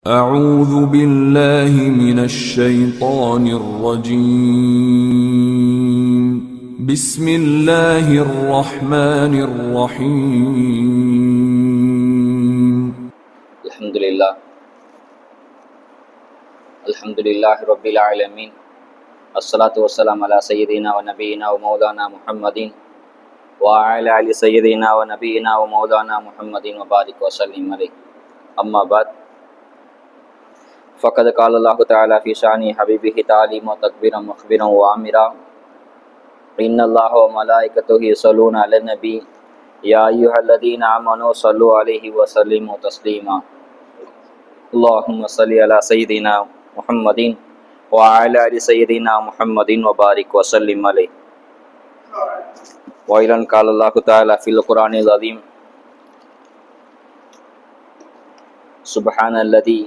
أعوذ بالله من الشيطان الرجيم بسم الله الرحمن الرحيم الحمد لله رب العالمين الصلاة والسلام على سيدنا ونبينا ومولانا محمد وعلى آل سيدنا ونبينا ومولانا محمد وبارك وسلم عليه أما بعد فقد قال الله تعالى في شأن حبيبه تعليما وتكبيرا مخبرا وآمرا إن الله وملائكته يصلون على النبي يا أيها الذين آمنوا صلوا عليه وسلموا تسليما اللهم صل على سيدنا محمد وعلى آل سيدنا محمد وبارك وسلم عليه. وأيضا قال الله تعالى في القرآن العظيم سبحان الذي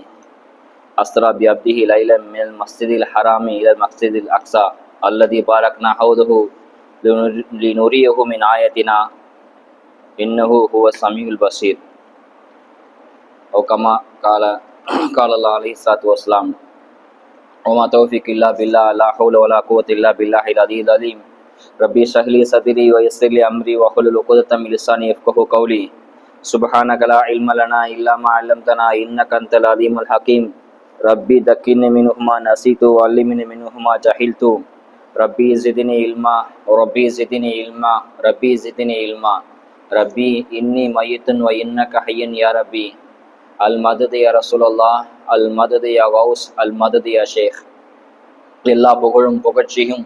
أسرى بعبده ليلا من المسجد الحرام إلى المسجد الأقصى الذي باركنا حوله لنريه من آياتنا إنه هو السميع البصير أو كما قال الله عليه الصلاة والسلام وما توفيق إلا بالله لا حول ولا قوة إلا بالله العلي العظيم ربي اشرح لي صدري ويسر لي أمري واحلل عقدة من لساني يفقهوا قولي سبحانك لا علم لنا إلا ما علمتنا إنك أنت العليم الحكيم ربي ذكرني منهما نسيت وعلمني منهما جهلت ربي زدني علما ربي زدني علما ربي زدني علما ربي إني ميت وإنك حي يا ربي المدد يا رسول الله المدد يا غوث المدد يا ஷேக். எல்லா புகழும் புகழ்ச்சியும்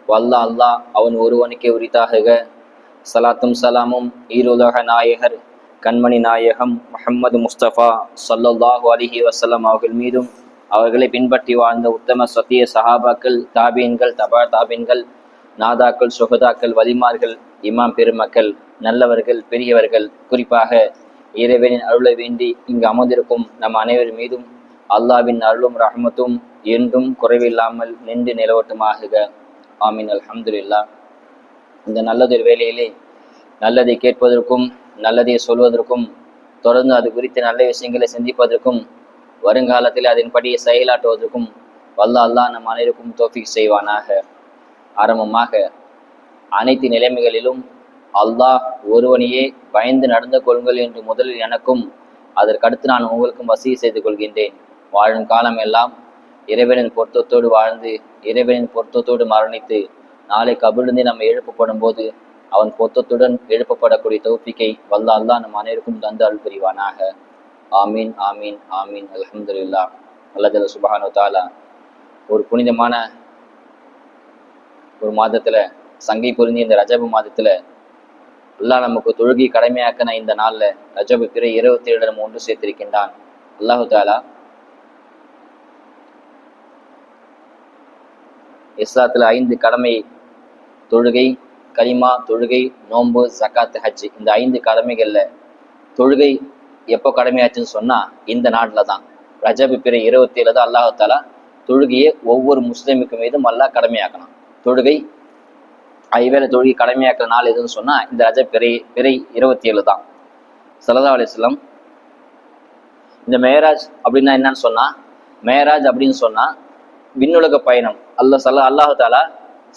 வல்லா அல்லாஹ் அவன் ஒருவனுக்கே உரித்தாக. சலாத்தும் சலாமும் ஈருலக நாயகர் கண்மணி நாயகம் முஹம்மது முஸ்தபா ஸல்லல்லாஹு அலைஹி வஸல்லம் அவர்கள் மீதும் அவர்களை பின்பற்றி வாழ்ந்த உத்தம சத்திய சஹாபாக்கள் தாபீன்கள் தபா தாபீன்கள் நாதாக்கள் சுகதாக்கள் வலிமார்கள் இமாம் பெருமக்கள் நல்லவர்கள் பெரியவர்கள் குறிப்பாக இறைவனின் அருளை வேண்டி இங்கு அமர்ந்திருக்கும் நம் அனைவர் மீதும் அல்லாஹ்வின் அருளும் ரஹ்மத்தும் என்றும் குறைவில்லாமல் நின்று நிலவட்டுமாக. ஆமீன். அல்ஹம்துலில்லாஹ். இந்த நல்லதொரு வேளையிலே நல்லதை கேட்பதற்கும் நல்லதை சொல்வதற்கும் தொடர்ந்து அது குறித்து நல்ல விஷயங்களை சிந்திப்பதற்கும் வருங்காலத்தில் அதன்படி செயலாற்றுவதற்கும் வல்ல அல்லாஹ் நம் அனைவருக்கும் தௌஃபீக் செய்வானாக. ஆரம்பமாக அனைத்து நிலைமைகளிலும் அல்லாஹ் ஒருவனையே பயந்து நடந்து கொள்ளுங்கள் என்று முதலில் எனக்கும் அதற்கடுத்து நான் உங்களுக்கும் வசிய செய்து கொள்கின்றேன். வாழும் காலம் எல்லாம் இறைவனின் பொருத்தத்தோடு வாழ்ந்து இறைவனின் பொருத்தத்தோடு மரணித்து நாளை கபிலிருந்து நம்ம எழுப்பப்படும் போது அவன் பொருத்தத்துடன் எழுப்பப்படக்கூடிய தௌஃபீக்கை வல்ல அல்லாஹ் நம் அனைவருக்கும் தந்து அருள் புரிவானாக. ஆமீன் ஆமீன் ஆமீன். அல்ஹம்துலில்லாஹ். அல்லாஹ் ஜல்ல சுப்ஹானஹு வ தஆலா ஒரு புனிதமான ஒரு மாதத்துல சங்கை பொருந்திய இந்த ரஜபு மாதத்துல அல்லாஹ் நமக்கு தொழுகை கடமையாக்கின இந்த நாள்ல ரஜபு பிறை 27 நம்ம ஒன்று சேர்த்திருக்கின்றான். அல்லாஹு தஆலா இஸ்லாத்துல 5 கடமை, தொழுகை, கலிமா, தொழுகை, நோன்பு, ஜகாத், ஹஜ், இந்த 5 கடமைகள்ல தொழுகை எப்போ கடமையாச்சுன்னு சொன்னா இந்த நாட்டில தான் ரஜபு பிறை 27 தான் அல்லாஹு தஆலா தொழுகையை ஒவ்வொரு முஸ்லிமுக்கு மீதும் அல்லாஹ் கடமையாக்கணும். தொழுகை ஐவேளை தொழுகை கடமையாக்குற நாள் எதுன்னு சொன்னா இந்த ரஜப் பிறை 27 தான். ஸல்லல்லாஹு அலைஹி வஸல்லம் இந்த மேராஜ் அப்படின்னா என்னன்னு சொன்னா, மேராஜ் அப்படின்னு சொன்னா விண்ணுலக பயணம். அல்லாஹு தஆலா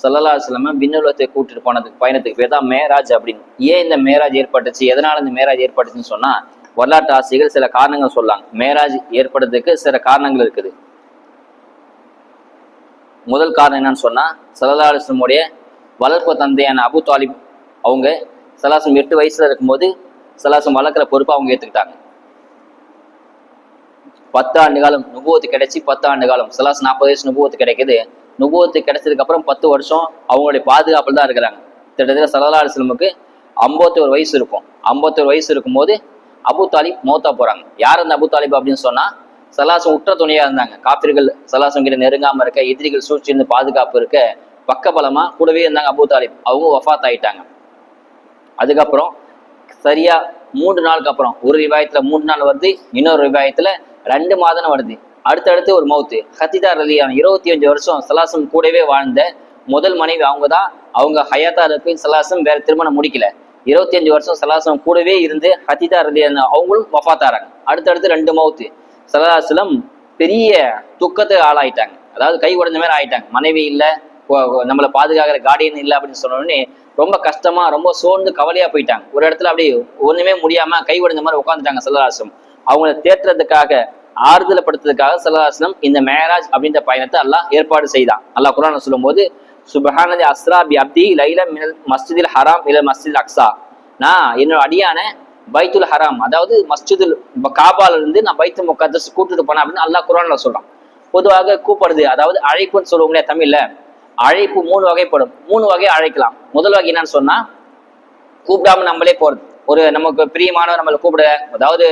ஸல்லல்லாஹு அலைஹி வஸல்லம் விண்ணுலகத்தை கூட்டிட்டு போனதுக்கு பயணத்துக்கு பேர் தான் மேராஜ் அப்படின்னு. ஏன் இந்த மேராஜ் ஏற்பட்டுச்சு, எதனால இந்த மேராஜ் ஏற்பட்டுச்சுன்னு சொன்னா வரலாற்று ஆசிரியர்கள் சில காரணங்கள் சொல்லாங்க. மேராஜ் ஏற்படுறதுக்கு சில காரணங்கள் இருக்குது. முதல் காரணம் என்னன்னு சொன்னா ஸல்லல்லாஹு அலைஹி வஸல்லம் வளர்ப்பு தந்தையான அபு தாலிப் அவங்க ஸல்லல்லாஹு 8 வயசுல இருக்கும்போது ஸல்லல்லாஹு வளர்க்குற பொறுப்பை அவங்க ஏற்றுக்கிட்டாங்க. 10 ஆண்டு காலம் நுபுவத்து கிடைச்சி 10 ஆண்டு காலம் ஸல்லல்லாஹு 40 வயசு நுபுவத்து கிடைக்குது. நுபுவத்து கிடைச்சதுக்கு அப்புறம் 10 வருஷம் அவங்களுடைய பாதுகாப்பில் தான் இருக்கிறாங்க. கிட்டத்தட்ட ஸல்லல்லாஹு அலைஹி வஸல்லமுக்கு 51 வயசு இருக்கும். 51 வயசு இருக்கும்போது அபு தாலிப் மௌத்தா போறாங்க. யார் அந்த அபு தாலிப் அப்படின்னு சொன்னா ஸல்லல்லாஹு உற்ற துணையா இருந்தாங்க. காஃபிர்கள் ஸல்லல்லாஹு கிட்ட நெருங்காம இருக்க, எதிரிகள் சூழ்ச்சியிருந்து பாதுகாப்பு இருக்க பக்கபலமா கூடவே இருந்தாங்க அபு தாலிப். அவங்க வஃபாத் ஆயிட்டாங்க. அதுக்கப்புறம் சரியா 3 நாளுக்கு அப்புறம் ஒரு ரிவாயத்துல 3 நாள் வருது, இன்னொரு ரிவாயத்துல 2 மாதம் வருது. அடுத்தடுத்து ஒரு மௌத்து. ஹதீஜா ரலியல்லாஹு 25 வருஷம் ஸல்லல்லாஹு கூடவே வாழ்ந்த முதல் மனைவி அவங்க தான். அவங்க ஹயாத்தா இருப்பி ஸல்லல்லாஹு வேற திருமணம் முடிக்கல. 25 வருஷம் ஸல்லல்லாஹு கூடவே இருந்து ஹதீஜா ரலியல்லாஹு அவங்களும் வஃபாத்தாராங்க. அடுத்தடுத்து 2 மௌத்து. ஸல்லல்லாஹு அலைஹி வஸல்லம் பெரிய துக்கத்துக்கு ஆளாயிட்டாங்க. அதாவது கை உடைஞ்ச மாதிரி ஆயிட்டாங்க. மனைவி இல்லை, நம்மளை பாதுகாக்கிற கார்டியன் இல்லை அப்படின்னு சொன்ன உடனே ரொம்ப கஷ்டமா ரொம்ப சோர்ந்து கவலையா போயிட்டாங்க. ஒரு இடத்துல அப்படியே ஒண்ணுமே முடியாம கை உடைஞ்ச மாதிரி உட்காந்துட்டாங்க ஸல்லல்லாஹு அலைஹி வஸல்லம். அவங்கள தேற்றுறதுக்காக, ஆறுதல் படுத்துறதுக்காக ஸல்லல்லாஹு அலைஹி வஸல்லம் இந்த மேராஜ் அப்படின்ற பயணத்தை அல்லாஹ் ஏற்பாடு செய்தான். அல்லாஹ் குர்ஆன்ல சொல்லும் போது, சுப்ஹானல்லதி அஸ்ரா பி அப்தி லைலன் மினல் மஸ்ஜிதில் ஹராம் இலல் மஸ்ஜிதில் அக்ஸா, நான் என்னோட அடியான பைத்துல் ஹராம், அதாவது மஸ்ஜிதுல் காபால இருந்து நான் பைத்துல் முகத்தஸ் கூட்டிட்டு போனேன் அப்படின்னு அல்லாஹ் குர்ஆன்ல சொல்றான். பொதுவாக கூப்பிடுறது, அதாவது அழைப்புன்னு சொல்லுவோம் இல்லையா தமிழ்ல, அழைப்பு 3 வகைப்படும். 3 வகை அழைக்கலாம். முதல் வகை என்னன்னு சொன்னா, கூப்பிடாம நம்மளே போறது. ஒரு நமக்கு பிரியமானவர் நம்மளை கூப்பிட, அதாவது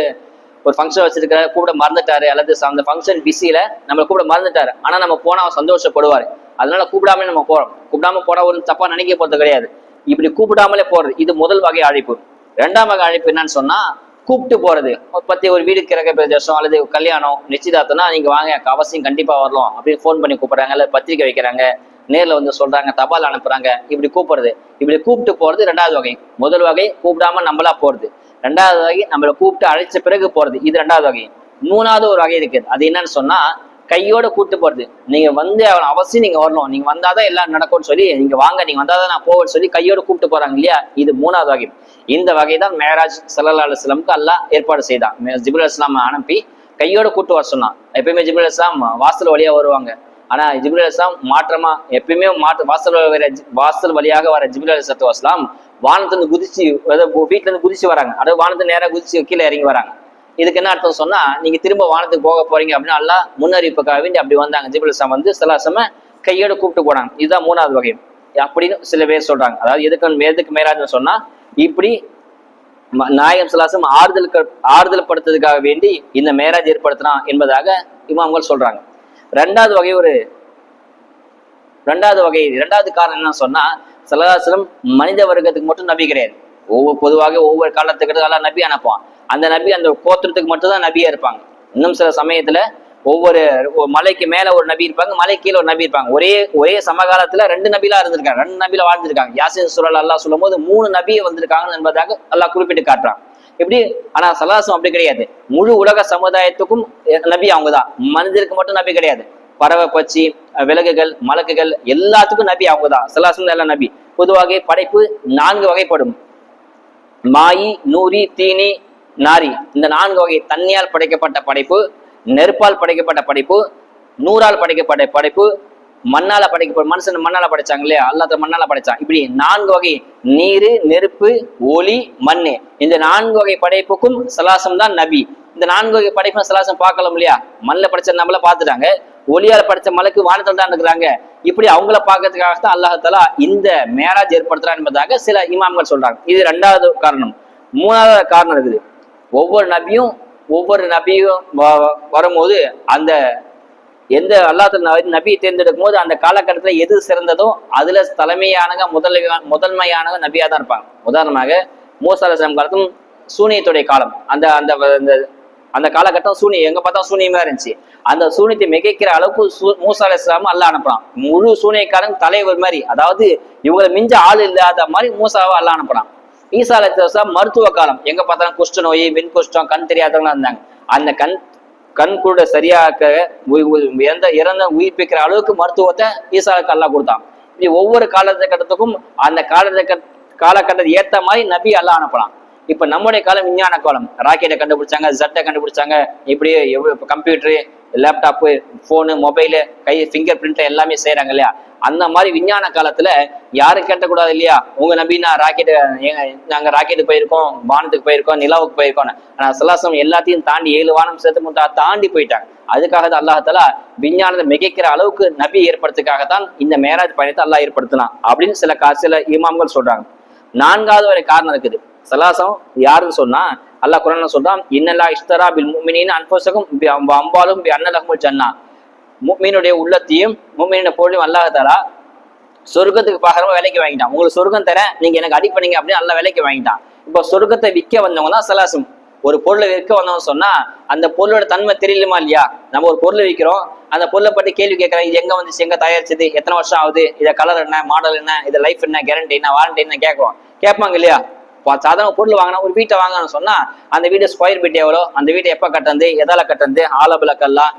ஒரு ஃபங்க்ஷன் வச்சிருக்கிற கூப்பிட மறந்துட்டாரு, அல்லது அந்த ஃபங்க்ஷன் பிஸியில நம்மளை கூப்பிட மறந்துட்டாரு, ஆனா நம்ம போனா அவர் சந்தோஷப்படுவாரு, அதனால கூப்பிடாமலே நம்ம போறோம். கூப்பிடாம போனா ஒரு தப்பா நினைக்க போறது கிடையாது. இப்படி கூப்பிடாமலே போறது, இது முதல் வகை அழைப்பு. 2ஆம் வகை அழைப்பு என்னன்னு சொன்னா, கூப்பிட்டு போறது. பத்தி ஒரு வீடு கிரக பிரதேசம் அல்லது கல்யாணம் நிச்சயதார்த்தம்னா நீங்க வாங்க, அவசியம் கண்டிப்பா வரலாம் அப்படின்னு ஃபோன் பண்ணி கூப்பிடுறாங்க, இல்ல பத்திரிக்கை வைக்கிறாங்க, நேர்ல வந்து சொல்றாங்க, தபால் அனுப்புறாங்க, இப்படி கூப்பிடுறது. இப்படி கூப்பிட்டு போறது 2வது வகை. முதல் வகை கூப்பிடாம நம்மளா போறது. 2வது வகை நம்மளை கூப்பிட்டு அழைச்ச பிறகு போறது, இது 2வது வகை. 3வது ஒரு வகை இருக்குது, அது என்னன்னு சொன்னா கையோட கூப்பிட்டு போறது. நீங்க வந்து அவசியம் நீங்க வரணும், நீங்க வந்தாதான் எல்லாம் நடக்கும்னு சொல்லி, நீங்க வாங்க, நீங்க வந்தாதான் நான் போவேன்னு சொல்லி கையோட கூப்பிட்டு போறாங்க இல்லையா, இது 3வது வகை. இந்த வகை தான் மேராஜ் ஸல்லல்லாஹு அலைஹி வஸல்லம்க்கு அல்லாஹ் ஏற்பாடு செய்தான். ஜிப்ரீல் அலைஹிஸ்ஸலாம் அனுப்பி கையோட கூப்பிட்டு வர சொன்னான். எப்பயுமே ஜிப்ரீல் அலைஹிஸ்ஸலாம் வாசல் வழியா வருவாங்க, ஆனா ஜிப்ரீல் அலைஹிஸ்ஸலாம் வாசல் வழியாக வர ஜிப்ரீல் அலைஹிஸ்ஸலாம் வானத்துல குதிச்சு, வீட்டுல இருந்து குதிச்சு வராங்க, அதாவது வானத்துல நேரம் குதிச்சு கீழே இறங்கி வராங்க. இதுக்கு என்ன அர்த்தம் சொன்னா, நீங்க திரும்ப வானத்துக்கு போக போறீங்க அப்படின்னு அல்லாஹ் முன்னறிவிப்புக்காக வேண்டி அப்படி வந்தாங்க. ஜிப்ரீல் அலைஹிஸ்ஸலாம் வந்து ஸல்லல்லாஹு அலைஹி வஸல்லம் கையோட கூப்பிட்டு போனாங்க. இதுதான் 3வது வகை அப்படின்னு சில பேர் சொல்றாங்க. அதாவது எதுக்கு மேராஜ்னு சொன்னா, இப்படி நாயகம் ஸல்லல்லாஹு அலைஹி வஸல்லம் ஆறுதல் படுத்துறதுக்காக வேண்டி இந்த மேராஜ் ஏற்படுத்தினான் என்பதாக இமாம்கள் சொல்றாங்க. 2வது வகை காரணம் என்ன சொன்னா, ஸல்லல்லாஹு அலைஹி வஸல்லம் மனித வர்க்கத்துக்கு மட்டும் நபி கிடையாது. பொதுவாக ஒவ்வொரு காலத்துக்கு எல்லாம் நபி அனுப்புவான். அந்த நபி அந்த கோத்திரத்துக்கு மட்டும் தான் நபியா இருப்பாங்க. இன்னும் சில சமயத்துல ஒவ்வொரு மலைக்கு மேல ஒரு நபி இருப்பாங்க, மலை கீழே ஒரு நபி இருப்பாங்க. ஒரே சமகாலத்துல 2 நபிலா இருந்திருக்காங்க, 2 நபில வாழ்ந்திருக்காங்க. யாசின் சூரா அல்லாஹ் சொல்லும் போது 3 நபியை வந்திருக்காங்க என்பதாக அல்லாஹ் குறிப்பிட்டு காட்டுறான். இப்படி ஆனா ஸல்லல்லாஹு அலைஹி வஸல்லம் அப்படி கிடையாது. முழு உலக சமுதாயத்துக்கும் நபி அவங்க தான். மனிதருக்கு மட்டும் நபி கிடையாது. பறவை, பச்சி, விலங்குகள், மலக்குகள் எல்லாத்துக்கும் நபி அவங்க தான். ஸல்லல்லாஹு அலைஹி வஸல்லம் நபி. பொதுவாக படைப்பு 4 வகைப்படும். மாயி, நூரி, தீனி, நாரி. இந்த 4 வகை. தண்ணியால் படைக்கப்பட்ட படைப்பு, நெருப்பால் படைக்கப்பட்ட படைப்பு, நூறால் படைக்கப்பட்ட படைப்பு, மண்ணால படைக்கப்பட்ட, மனுஷன் மண்ணால படைச்சாங்க இல்லையா, அல்லாஹ் மண்ணால படைச்சான். இப்படி 4 வகை, நீரு, நெருப்பு, ஒளி, மண்ணு. இந்த 4 வகை படைப்புக்கும் ஸல்லல்லாஹு அலைஹி வஸல்லம் தான் நபி. இந்த 4 வகை படைப்பும் ஸல்லல்லாஹு அலைஹி வஸல்லம் பார்க்கலாம் இல்லையா, மண்ணில் படைச்ச நம்மள பார்த்துட்டாங்க, ஒளியால படைச்ச மலைக்கு வானத்தில் தான் இருக்கிறாங்க. இப்படி அவங்கள பார்க்கறதுக்காகத்தான் அல்லாஹ் தஆலா இந்த மேராஜ் ஏற்படுத்துறான் என்பதாக சில இமாம்கள் சொல்றாங்க. இது 2வது காரணம். 3வது காரணம் இருக்குது. ஒவ்வொரு நபியும் வரும்போது அந்த எந்த அல்லாஹ் நபியை தேர்ந்தெடுக்கும் போது அந்த காலகட்டத்துல எது சிறந்ததோ அதுல முதன்மையானவங்க நபியா தான் இருப்பாங்க. உதாரணமாக மூசா அலைஹிஸ்ஸலாம் காலத்தும் சூனியத்துடைய காலம், அந்த காலகட்டம் சூனியம் எங்க பார்த்தா சூனியமா இருந்துச்சு. அந்த சூனியத்தை மிகைக்கிற அளவுக்கு மூசா அலைஹிஸ்ஸலாம் அல்லாஹ் அனுப்புறான். முழு சூனியக்காரன் தலைவர் மாதிரி, அதாவது இவங்களை மிஞ்ச ஆள் இல்லாத மாதிரி மூசாவை அல்லாஹ் அனுப்புறான். ஈசா அலைஹிஸ்ஸலாம் மருத்துவ காலம், எங்க பார்த்தாலும் குஷ்ட நோய், வெண் குஷ்டம், கண் தெரியாதவங்களா இருந்தாங்க. அந்த கண் கூட சரியாக இறந்த உயிர்ப்பிக்கிற அளவுக்கு மருத்துவத்தை ஈசாவுக்கு அல்லாஹ் கொடுத்தான். இப்படி ஒவ்வொரு காலகட்டத்துக்கும் அந்த காலகட்டத்தை ஏத்த மாதிரி நபி அல்லாஹ் அனுப்பலாம். இப்ப நம்முடைய காலம் விஞ்ஞான காலம். ராக்கெட்டை கண்டுபிடிச்சாங்க, ஜெட்டை கண்டுபிடிச்சாங்க, இப்படி கம்ப்யூட்டரு, லேப்டாப்பு, போனு, மொபைலு, ஃபிங்கர் பிரிண்ட் எல்லாமே செய்யறாங்க இல்லையா. அந்த மாதிரி விஞ்ஞான காலத்துல யாரும் கேட்டக்கூடாது இல்லையா, உங்க நபினா நாங்க ராக்கெட்டு போயிருக்கோம், வானத்துக்கு போயிருக்கோம், நிலாவுக்கு போயிருக்கோம். ஆனா ஸல்லல்லாஹு அலைஹி வஸல்லம் எல்லாத்தையும் தாண்டி 7 வானம் சேர்த்து தாண்டி போயிட்டாங்க. அதுக்காக தான் அல்லாஹ் தஆலா விஞ்ஞானத்தை மிகைக்கிற அளவுக்கு நபி ஏற்படுத்துக்காகத்தான் இந்த மேராஜ் பயணத்தை அல்லாஹ் ஏற்படுத்தினான் அப்படின்னு சில இமாம்கள் சொல்றாங்க. 4வது ஒரு காரணம் இருக்குது. ஸல்லல்லாஹு அலைஹி வஸல்லம் யாருன்னு சொன்னா, அல்லாஹ் குர்ஆன்ல சொல்றான், இன்னல்லாஹ் இஷ்தரா பில் முஃமினீன அன்ஃபுஸஹும் வஅம்வாலுஹும் பிஅன்ன லஹுமுல் ஜன்னah. முஃமினுடைய உள்ளத்தையும் முஃமினின் பொருளையும் அல்லாஹ் தஆலா சொர்க்கத்துக்கு பகரமா விலைக்கு வாங்கிட்டான். உங்களுக்கு சொர்க்கம் தரேன், நீங்க எனக்கு அடி பண்ணீங்க அப்படின்னு அல்லாஹ் விலைக்கு வாங்கிட்டான். இப்போ சொர்க்கத்தை விற்க வந்தவங்க தான் ஸல்லல்லாஹு அலைஹி வஸல்லம். ஒரு பொருளை விற்க வந்தவங்க சொன்னா அந்த பொருளோட தன்மை தெரியலுமா இல்லையா. நம்ம ஒரு பொருளை விற்கிறோம், அந்த பொருளை பற்றி கேள்வி கேட்கறேன், இது எங்க வந்துச்சு, எங்க தயாரிச்சது, எத்தனை வருஷம் ஆகுது, இதை கலர் என்ன, மாடல் என்ன, இது லைஃப் என்ன, கேரண்டி என்ன, வாரண்டி என்ன கேட்பாங்க இல்லையா. சாதாரண பொருள் வாங்கினா, ஒரு வீட்டை வாங்கணும்னு சொன்னா அந்த வீடு ஸ்கொயர் ஃபீட் எவ்வளோ, அந்த வீட்டை எப்ப கட்டுறது, எதால கட்டுறது, ஆலபிளக்கெல்லாம்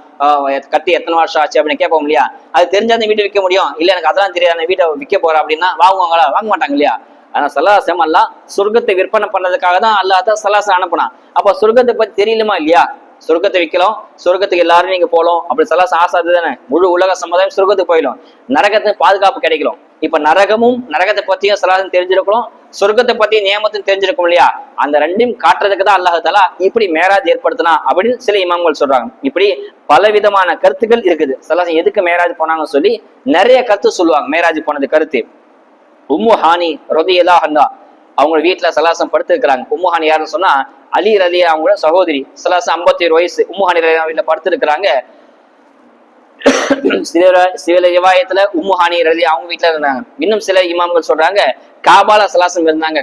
கட்டி எத்தனை வருஷம் ஆச்சு அப்படின்னு கேட்போம் இல்லையா? அது தெரிஞ்சா அந்த வீட்டை விற்க முடியும். இல்ல எனக்கு அதெல்லாம் தெரியாது, அந்த வீட்டை விற்க போறேன் அப்படின்னா வாங்குவாங்களா? வாங்க மாட்டாங்க இல்லையா? ஆனா சல்லாசம் அல்லாஹ் சொர்க்கத்தை விற்பனை பண்ணதுக்காக தான் அல்லாஹ் தான் சல்லாசம் அனுப்புனான். அப்ப சொர்க்கத்தை பத்தி தெரியலுமா இல்லையா? சொர்க்கத்தை விற்கலாம், சொர்க்கத்துக்கு எல்லாரும் நீங்க போகலாம் அப்படி சல்லாசம் ஆசாது தானே. முழு உலக சமுதாயம் சொர்க்கத்துக்கு போயிடும், நரகத்துக்கு பாதுகாப்பு கிடைக்கலாம். இப்ப நரகமும் நரகத்தை பத்தியும் சலாசம் தெரிஞ்சிருக்கணும், சொர்க்கத்தை பத்தியும் நியமத்தையும் தெரிஞ்சிருக்கும் இல்லையா? அந்த ரெண்டையும் காட்டுறதுக்கு தான் அல்லாஹ் தஆலா இப்படி மேராஜ் ஏற்படுத்தினா அப்படின்னு சில இமாம்கள் சொல்றாங்க. இப்படி பல விதமான கருத்துக்கள் இருக்குது. சலாசம் எதுக்கு மேராஜ் போனாங்கன்னு சொல்லி நிறைய கருத்து சொல்லுவாங்க. மேராஜ் போனது கருத்து. உம்மு ஹானி ரலியல்லாஹு அன்ஹா அவங்க வீட்டுல சலாசம் படுத்திருக்கிறாங்க. உம்மு ஹானி யாருன்னு சொன்னா அலி ரலி அவங்களோட சகோதரி. சலாசம் 51 வயசு. உம்மு ஹானி வீட்டுல படுத்திருக்கிறாங்க. சில ரிவாயத்துல உம்மு ஹானி ரலி அவங்க வீட்டுல இருந்தாங்க. இன்னும் சில இமாம்கள் சொல்றாங்க காபால சலாசம் இருந்தாங்க,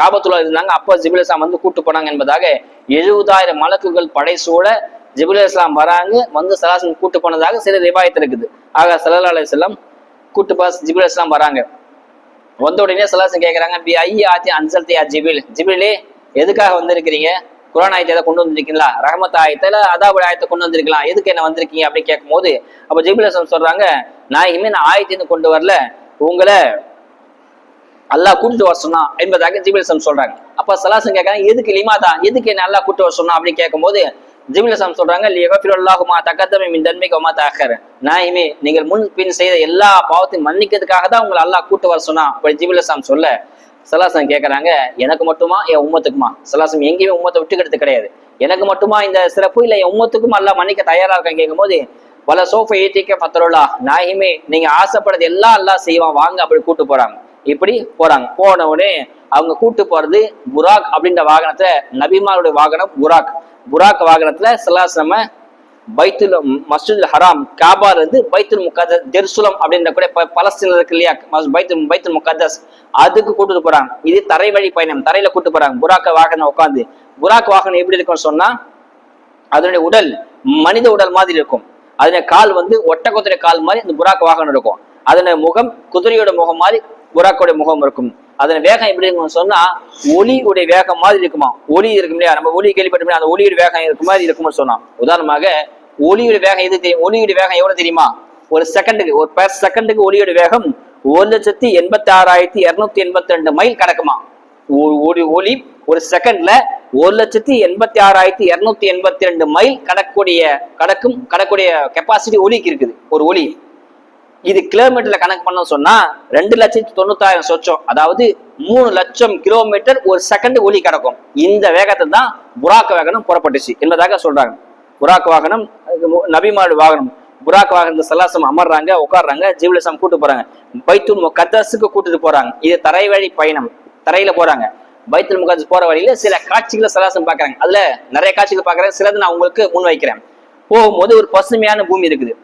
காபத்துல இருந்தாங்க. அப்போ ஜிப்ரீல் இஸ்லாம் வந்து கூட்டு போனாங்க என்பதாக 70,000 மலக்குகள் படைசூழ ஜிப்ரீல் இஸ்லாம் வராங்க, வந்து சலாசம் கூட்டு போனதாக சில ரிவாயத்து இருக்குது. ஆக ஸல்லல்லாஹு அலைஹி வஸல்லம் கூட்டு ஜிப்ரீல் இஸ்லாம் வராங்க. வந்த உடனே சலாசம் கேட்கறாங்க, பி ஐ ஆத்தி அன்சல்தி யா ஜிப்ரீல், ஜிப்ரீலே எதுக்காக வந்திருக்கிறீங்க? குர்ஆன் ஆயத்தை கொண்டு வந்திருக்கீங்களா? ரஹ்மத் ஆயத்துல அதாபுல் ஆயத்தை கொண்டு வந்திருக்கலாம், எதுக்கு என்ன வந்திருக்கீங்க அப்படின்னு கேட்கும் போது அப்ப ஜிப்ரீல் சொல்றாங்க, நாயகமே நான் ஆயத்தின்னு கொண்டு வரல, உங்களை அல்லாஹ் கூட்டிட்டு வர சொன்னா என்பதாக ஜிப்ரீல் சொல்றாங்க. அப்ப சலாசம் கேட்கறாங்க, எதுக்கு லிமாதா, எதுக்கு என்ன அல்லாஹ் கூட்டிட்டு வர சொன்னா அப்படின்னு கேட்கும் போது ஜிப்ரீல் சொல்றாங்க, லியக்ஃபிருல்லாஹு மா தகத்தம மின் தன்பிக வ மா தஅக்கர, நாயகமே நீங்கள் முன் பின் செய்த எல்லா பாவத்தையும் மன்னிக்கிறதுக்காக தான் உங்களை அல்லாஹ் கூட்டு வர சொன்னா அப்படி ஜிப்ரீல் சொல்ல சலாசம் கேட்கறாங்க, எனக்கு மட்டுமா என் உம்மத்துக்குமா? சலாசம் எங்கேயுமே உம்மத்தை விட்டுக்கிறது கிடையாது. எனக்கு மட்டுமா இந்த சிறப்பு, இல்ல என் உம்மத்துக்கும் அல்லாஹ் மன்னிக்க தயாரா இருக்கான்னு கேட்கும் போது வல சோஃப ஏத்திக்க ஃபத்ருல்லா, நாயகமே நீங்க ஆசைப்படுறது எல்லாம் அல்லாஹ் செய்வான், வாங்க அப்படி கூட்டு போறாங்க. இப்படி போறாங்க. போன உடனே அவங்க கூட்டு போறது புராக் அப்படின்ற வாகனத்துல, நபிமாருடைய வாகனம் புராக். புராக் வாகனத்துல சலாசம பைத்துல் மஸ்ஜிதுல் ஹராம், காபால இருந்து பைத்துல் முகத்தஸ், ஜெருசலம் அப்படின்ற கூட பலஸ்தீன்ல இருக்கு இல்லையா, பைத்துல் முகத்தஸ், அதுக்கு கூட்டிட்டு போறாங்க. இது தரை வழி பயணம், தரையில கூட்டு போறாங்க. புராக் வாகனம் உட்காந்து. புராக் வாகனம் எப்படி இருக்கும்னு சொன்னா அதனுடைய உடல் மனித உடல் மாதிரி இருக்கும். அதனுடைய கால் வந்து ஒட்டகத்துடைய கால் மாதிரி இந்த புராக் வாகனம் இருக்கும். அதனுடைய முகம் குதிரையோட முகம் மாதிரி புராக்கோட முகம் இருக்கும். அதன் வேகம் எப்படி இருக்குன்னு சொன்னா ஒளியுடைய வேகம் மாதிரி இருக்குமா. ஒளி இருக்கும் இல்லையா, நம்ம ஒளி கேள்விப்பட்டோம், அந்த ஒளியுடைய வேகம் இருக்கு மாதிரி இருக்கும்னு சொன்னா. உதாரணமாக ஒளியுடைய வேகம் எது தெரியும்? ஒளியுடைய வேகம் எவ்வளவு தெரியுமா? ஒரு செகண்டுக்கு, ஒரு பெர் செகண்டுக்கு ஒளியுடைய வேகம் 1,86,282 மைல் கடக்குமா. ஒளி ஒரு செகண்ட்ல 1,86,282 மைல் கடக்கூடிய கெப்பாசிட்டி ஒளிக்கு இருக்குது. ஒரு ஒளி இது கிலோமீட்டர்ல கணக்கு பண்ண சொன்னா 2,90,000 சொச்சம், அதாவது 3 லட்சம் கிலோமீட்டர் ஒரு செகண்ட் ஒளி கிடக்கும். இந்த வேகத்தை தான் புராக் வாகனம் புறப்பட்டுச்சு என்பதாக சொல்றாங்க. புராக் வாகனம் நபிமாடு வாகனம். புராக் வாகனத்தை சலாசம் அமர்றாங்க, உட்காடுறாங்க. ஜிப்ரீல் இஸ்லாம் கூட்டு போறாங்க, பைத்துல் முகத்தஸுக்கு கூட்டிட்டு போறாங்க. இது தரை வழி பயணம், தரையில போறாங்க. பைத்துல் முகத்தஸ் போற வழியில சில காட்சிகளை சலாசம் பாக்குறாங்க. அதுல நிறைய காட்சிகள் பாக்குறாங்க, சிலது நான் உங்களுக்கு முன் வைக்கிறேன். போகும்போது ஒரு பசுமையான பூமி இருக்குது.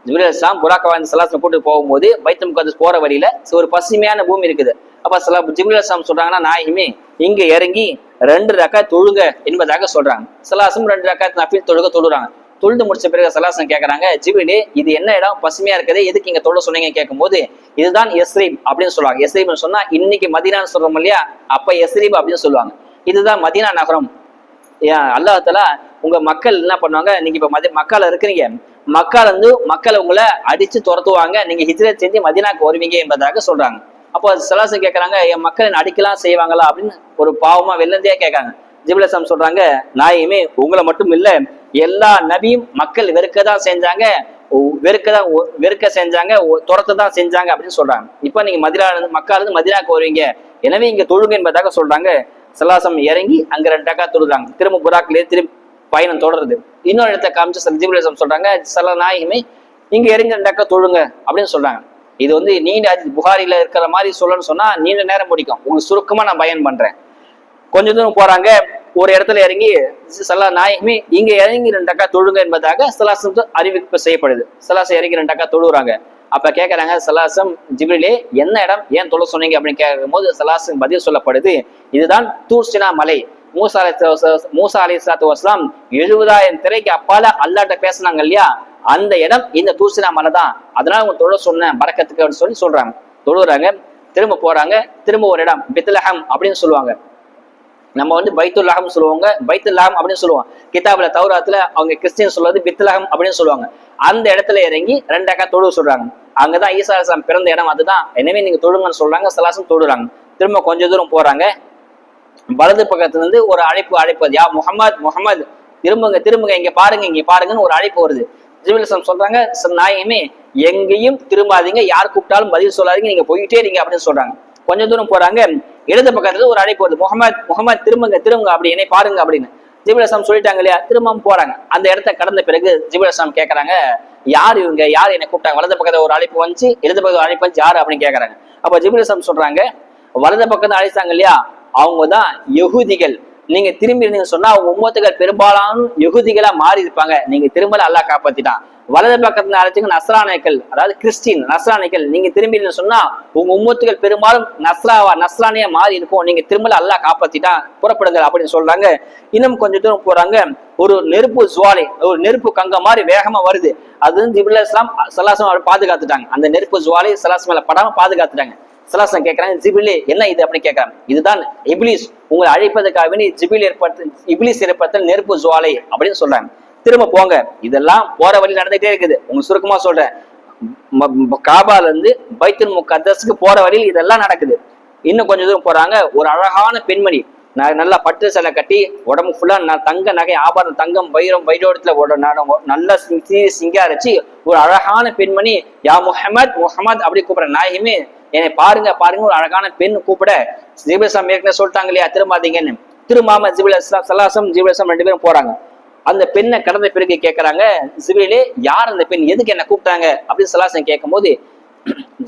ஜிப்ரீல் இஸ்லாம் புராக் வாகனத்தை சலாசம் கூட்டு போகும்போது பைத்துல் முகத்தஸ் போற வழியில ஒரு பசுமையான பூமி இருக்குது. அப்ப ஜிப்ரீல் இஸ்லாம் சொல்றாங்கன்னா, நாயகமே இங்க இறங்கி 2 ரக்காத் தொழுங்க என்பதாக சொல்றாங்க. சலாசம் 2 ரக்காத் நஃபில் தொழுறாங்க. தொழுது முடிச்ச பிறகு சலாசம் கேட்கறாங்க, ஜிப்ரீலே இது என்ன இடம் பசுமையா இருக்குது, எதுக்கு இங்க தொழ சொன்னீங்க கேட்கும் போது இதுதான் யஸ்ரீப் அப்படின்னு சொல்லுவாங்க. யஸ்ரீப்னு சொன்னா இன்னைக்கு மதீனான்னு சொல்றோம் இல்லையா, அப்ப யஸ்ரீப் அப்படின்னு சொல்லுவாங்க. இதுதான் மதீனா நகரம். அல்லாஹ் தஆலா உங்க மக்கள் என்ன பண்ணுவாங்க, நீங்க இப்ப மக்கால இருக்கிறீங்க, மக்கால இருந்து மக்களை உங்களை அடிச்சு துரத்துவாங்க, நீங்க ஹிஜ்ரத் செஞ்சு மதீனாக்கு வருவீங்க என்பதாக சொல்றாங்க. அப்போ சலாசம் கேட்கறாங்க, என் மக்களை அடிக்கலாம் செய்வாங்களா அப்படின்னு ஒரு பாவமா வெள்ளந்தே கேட்காங்க. ஜிப்ரீல் இஸ்லாம் சொல்றாங்க, நாயகமே உங்களை மட்டும் இல்ல, எல்லா நபியும் மக்கள் வெறுக்க செஞ்சாங்க, துரத்ததான் செஞ்சாங்க அப்படின்னு சொல்றாங்க. இப்ப நீங்க மக்கால இருந்து மதீனாக்கு வருவீங்க, எனவே இங்க தொழுங்க என்பதாக சொல்றாங்க. சலாசம் இறங்கி அங்க 2 ரக்காத் தொழுறாங்க. திரும்ப புராக்ல திரும்பி பயணம் தொடருது. இன்னொரு இடத்த காமிச்சு ஜிப்ரீல் இஸ்லாம் சொல்றாங்க, நாயகமே இங்க இறங்கி 2 ரக்காத் தொழுங்க அப்படின்னு சொல்றாங்க. இது வந்து நீண்ட புகாரில இருக்கிற மாதிரி சொல்லணும்னு சொன்னா நீண்ட நேரம் முடிக்கும். உங்களுக்கு சுருக்கமா நான் பயன் பண்றேன். கொஞ்ச தூரம் போறாங்க, ஒரு இடத்துல இறங்கி நாயகமே இங்க இறங்கி 2 ரக்காத் தொழுங்க என்பதாக சலாசம் அறிவிப்பு செய்யப்படுது. சலாசம் இறங்கி 2 ரக்காத் தொழுறாங்க. அப்ப கேட்கறாங்க சலாசம், ஜிப்ரீலே என்ன இடம், ஏன் தொழ சொன்னீங்க அப்படின்னு கேட்கும் போது சலாசம் பதில் சொல்லப்படுது, இதுதான் தூர் சினா மலை. மூசா அலைஹிஸ்ஸலாத்து வஸ்ஸலாம் 70,000 திரைக்கு அப்பால அல்லாஹ்ட்ட பேசினாங்க இல்லையா, அந்த இடம் இந்த தூர் சினா மலை தான். அதனால உங்க தொழ சொன்ன பரக்கத்துக்கு அப்படின்னு சொல்றாங்க. தொழுறாங்க. திரும்ப போறாங்க. திரும்ப ஒரு இடம் பெத்லஹம் அப்படின்னு சொல்லுவாங்க. நம்ம வந்து பைத்துல்லஹம் சொல்லுவாங்க, பைத்துல்லஹம் அப்படின்னு சொல்லுவோம். கிதாபுல தௌராத்துல அவங்க கிறிஸ்டியன் சொல்றது பித்லஹம் அப்படின்னு சொல்லுவாங்க. அந்த இடத்துல இறங்கி 2 ரக்கா தொழு சொல்றாங்க. அங்கதான் ஈசா அலைஹிஸ்ஸலாம் பிறந்த இடம் அதுதான். எனவே நீங்க தொழுங்கன்னு சொல்றாங்க. ஸல்லல்லாஹு தொழுறாங்க. திரும்ப கொஞ்ச தூரம் போறாங்க. வலது பக்கத்துல இருந்து ஒரு அழைப்பது, யா முஹம்மது முஹம்மது, திரும்புங்க திரும்புங்க, இங்க பாருங்க இங்க பாருங்கன்னு ஒரு அழைப்பு வருது. ஜிப்ரீல் அலைஹிஸ்ஸலாம் சொல்றாங்க, நாயகமே எங்கேயும் திரும்பாதீங்க, யார் கூப்பிட்டாலும் பதில் சொல்லாதீங்க, நீங்க போயிட்டே இருங்க அப்படின்னு சொல்றாங்க. கொஞ்ச தூரம் போறாங்க. இடது பக்கத்துல ஒரு அழைப்பு வருது, முஹம்மது முஹம்மது திரும்புங்க திரும்புங்க, அப்படி என்னை பாருங்க அப்படின்னு. ஜிப்ரீல் அலைஹிஸ்ஸலாம் சொல்லிட்டாங்க இல்லையா, திரும்பவும் போறாங்க. அந்த இடத்த கடந்த பிறகு ஜிப்ரீல் அலைஹிஸ்ஸலாம் கேட்கறாங்க, யார் இவங்க, யார் என்னை கூப்பிட்டாங்க? வலது பக்கத்துல ஒரு அழைப்பு வந்துச்சு, இடது பக்கத்துல அழைப்பு வந்துச்சு, யாரு அப்படின்னு கேட்கறாங்க. அப்ப ஜிப்ரீல் அலைஹிஸ்ஸலாம் சொல்றாங்க, வலது பக்கத்துல அழைச்சாங்க இல்லையா, அவங்கதான் யகூதிகள். நீங்க திரும்பி இருந்தீங்க சொன்னா அவங்க உம்மத்துகள் பெரும்பாலான யகூதிகளா மாறி இருப்பாங்க. நீங்க திரும்பல அல்லாஹ் காப்பாத்திட்டான். வலது பக்கத்துல அழைச்சிங்க நஸ்ரானிகள், அதாவது கிறிஸ்டின் நஸ்ரானிகள், நீங்க திரும்பி சொன்னா உங்க உம்மத்துகள் பெரும்பாலும் நஸ்ரானியா மாறி இருக்கும். நீங்க திரும்பல அல்லாஹ் காப்பாத்திட்டான், புறப்படுங்கள் அப்படின்னு சொல்றாங்க. இன்னும் கொஞ்சம் தூரம் போறாங்க. ஒரு நெருப்பு ஜுவாலை, ஒரு நெருப்பு கங்க மாதிரி வேகமா வருது. அது வந்து ஜிப்ரீல் அலைஹிஸ்ஸலாம் ஸல்லல்லாஹு அலைஹி பாதுகாத்துட்டாங்க. அந்த நெருப்பு ஜுவாலை ஸல்லல்லாஹு மேல படாம பாதுகாத்துட்டாங்க. ஸல்லல்லாஹு கேட்கறாங்க, ஜிப்ரீலே என்ன இது அப்படி கேட்கறாங்க. இதுதான் இப்லீஸ் உங்களை அழைப்பதற்காக வேண்டி இப்லீஸ் ஏற்படுத்த நெருப்பு ஜுவாலை அப்படின்னு சொல்றாங்க. திரும்ப போங்க. இதெல்லாம் போற வழி நடந்துட்டே இருக்குது. உங்களுக்கு சுருக்கமா சொல்றேன், காபால இருந்து பைத்துல் முகத்தஸ்க்கு போற வழியில் இதெல்லாம் நடக்குது. இன்னும் கொஞ்சம் தூரம் போறாங்க. ஒரு அழகான பெண்மணி, நல்லா பட்டு சேலை கட்டி, உடம்பு ஃபுல்லா தங்க நகை ஆபரணம், தங்கம் வைரோடத்துல நல்லா சிங்காரிச்சு ஒரு அழகான பெண்மணி, யா முஹம்மத் முஹம்மத் அப்படி கூப்பிடுற, நாயகமே என்னை பாருங்க பாருங்க, ஒரு அழகான பெண் கூப்பிட, ஜிப்ரீல் அலைஹிஸ்ஸலாம் ஏற்கனவே சொல்லிட்டாங்க இல்லையா திரும்பாதீங்கன்னு. திரும்பாம ஜிப்ரீல் அலைஹிஸ்ஸலாம் ஸல்லல்லாஹு அலைஹி 2 பேரும் போறாங்க. அந்த பெண்ணை கடந்த பிறகு கேட்கறாங்க, ஜிப்ரீலே யார் அந்த பெண், எதுக்கு என்ன கூப்பிட்டாங்க அப்படின்னு ஸல்லல்லாஹு கேட்கும் போது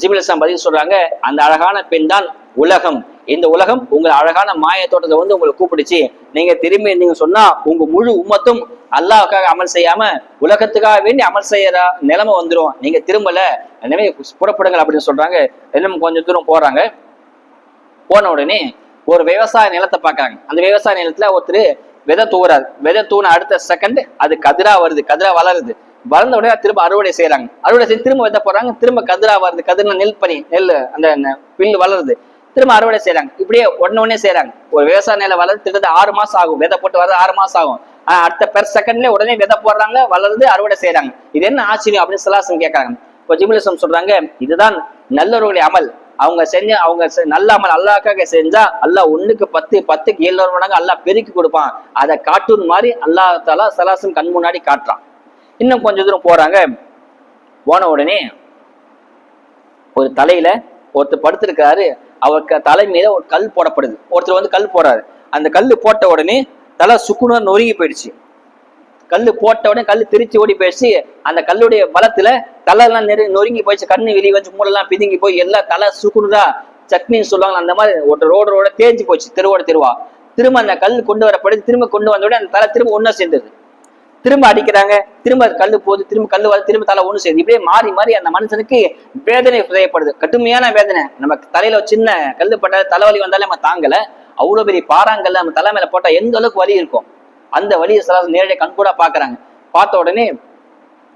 ஜிப்ரீல் அலைஹிஸ்ஸலாம் பதில் சொல்றாங்க, அந்த அழகான பெண் தான் உலகம். இந்த உலகம் உங்களை அழகான மாய தோட்டத்தை வந்து உங்களை கூப்பிடுச்சு. நீங்க திரும்பி இருந்தீங்க சொன்னா உங்க முழு உம்மத்தும் அல்லாஹ்வுக்காக அமல் செய்யாம உலகத்துக்காக வேண்டி அமல் செய்யற நிலைமை வந்துடும். நீங்க திரும்பல, எனவே புறப்படுங்கள் அப்படின்னு சொல்றாங்க. இன்னும் கொஞ்சம் தூரம் போறாங்க. போன உடனே ஒரு விவசாய நிலத்தை பார்க்கறாங்க. அந்த விவசாய நிலத்துல ஒருத்தர் விதை தூவுறாரு. விதை தூண அடுத்த செகண்ட் அது கதிரா வருது, கதிரா வளருது. வளர்ந்த உடனே திரும்ப அறுவடை செய்யறாங்க. அறுவடை செய்து திரும்ப விதை போடுறாங்க. திரும்ப கதிரா வருது, கதிர நெல் அந்த பில்லு வளருது. திரும்ப அறுவடை செய்யறாங்க. இப்படியே உடனே செய்யறாங்க. ஒரு விவசாய நிலம் வளர்ந்து கிட்டத்தட்ட 6 மாசம் ஆகும். விதை போட்டு வர்றது 6 மாசம் ஆகும். அடுத்த பெர் செகண்ட்ல உடனே விதை போடுறாங்க, வளருது, அறுவடை செய்யறாங்க. இது என்ன ஆச்சரியம் அப்படின்னு ஸல்லல்லாஹு கேட்கறாங்க. இப்போ ஜிப்ரீல் அலைஹிஸ்ஸலாம் சொல்றாங்க, இதுதான் நல்லவர்களுடைய அமல். அவங்க நல்ல அமல் அல்லாஹ்க்காக செஞ்சா அல்லாஹ் 1க்கு 10, 10க்கு 700 மடங்கு அல்லாஹ் பெருக்கி கொடுப்பான். அதை காட்டும் மாதிரி அல்லாஹ் தஆலா ஸல்லல்லாஹு கண் முன்னாடி காட்டுறான். இன்னும் கொஞ்சம் தூரம் போறாங்க. போன உடனே ஒரு தலையில ஒருத்தர் படுத்திருக்காரு. அவருக்கு தலை மீத ஒரு கல் போடப்படுது. ஒருத்தர் வந்து கல் போறாரு. அந்த கல் போட்ட உடனே தலை சுக்குனா நொறுங்கி போயிடுச்சு. கல் போட்ட உடனே கல் திருச்சி ஓடி போயிடுச்சு. அந்த கல்லுடைய பலத்துல தலை எல்லாம் நொறுங்கி போயிடுச்சு. கண்ணு வெளியே வச்சு மூளெல்லாம் பிதுங்கி போய் எல்லாம் தலை சுக்குனுதா சட்னின்னு சொல்லுவாங்க. அந்த மாதிரி ஒரு ரோட தேஞ்சு போச்சு, தெருவா. திரும்ப அந்த கல் கொண்டு வரப்படுது. திரும்ப கொண்டு வந்த உடனே அந்த தலை திரும்ப ஒண்ணா சேர்ந்தது. திரும்ப அடிக்கிறாங்க. திரும்ப கல்லு போகுது, திரும்ப கல்லு வருது, திரும்ப தலை ஒண்ணு செய்யுது. இப்படியே மாறி மாறி அந்த மனுஷனுக்கு வேதனை செய்யப்படுது, கடுமையான வேதனை. நம்ம தலையில சின்ன கல்லு பட்ட தலைவலி வந்தாலே நம்ம தாங்கல, அவ்வளவு பெரிய பாறாங்கல்ல நம்ம தலை மேல போட்டா எந்த அளவுக்கு வலி இருக்கும். அந்த வலியை ஸல்லல்லாஹு நேரடியாக கண்கூட பாக்குறாங்க. பார்த்த உடனே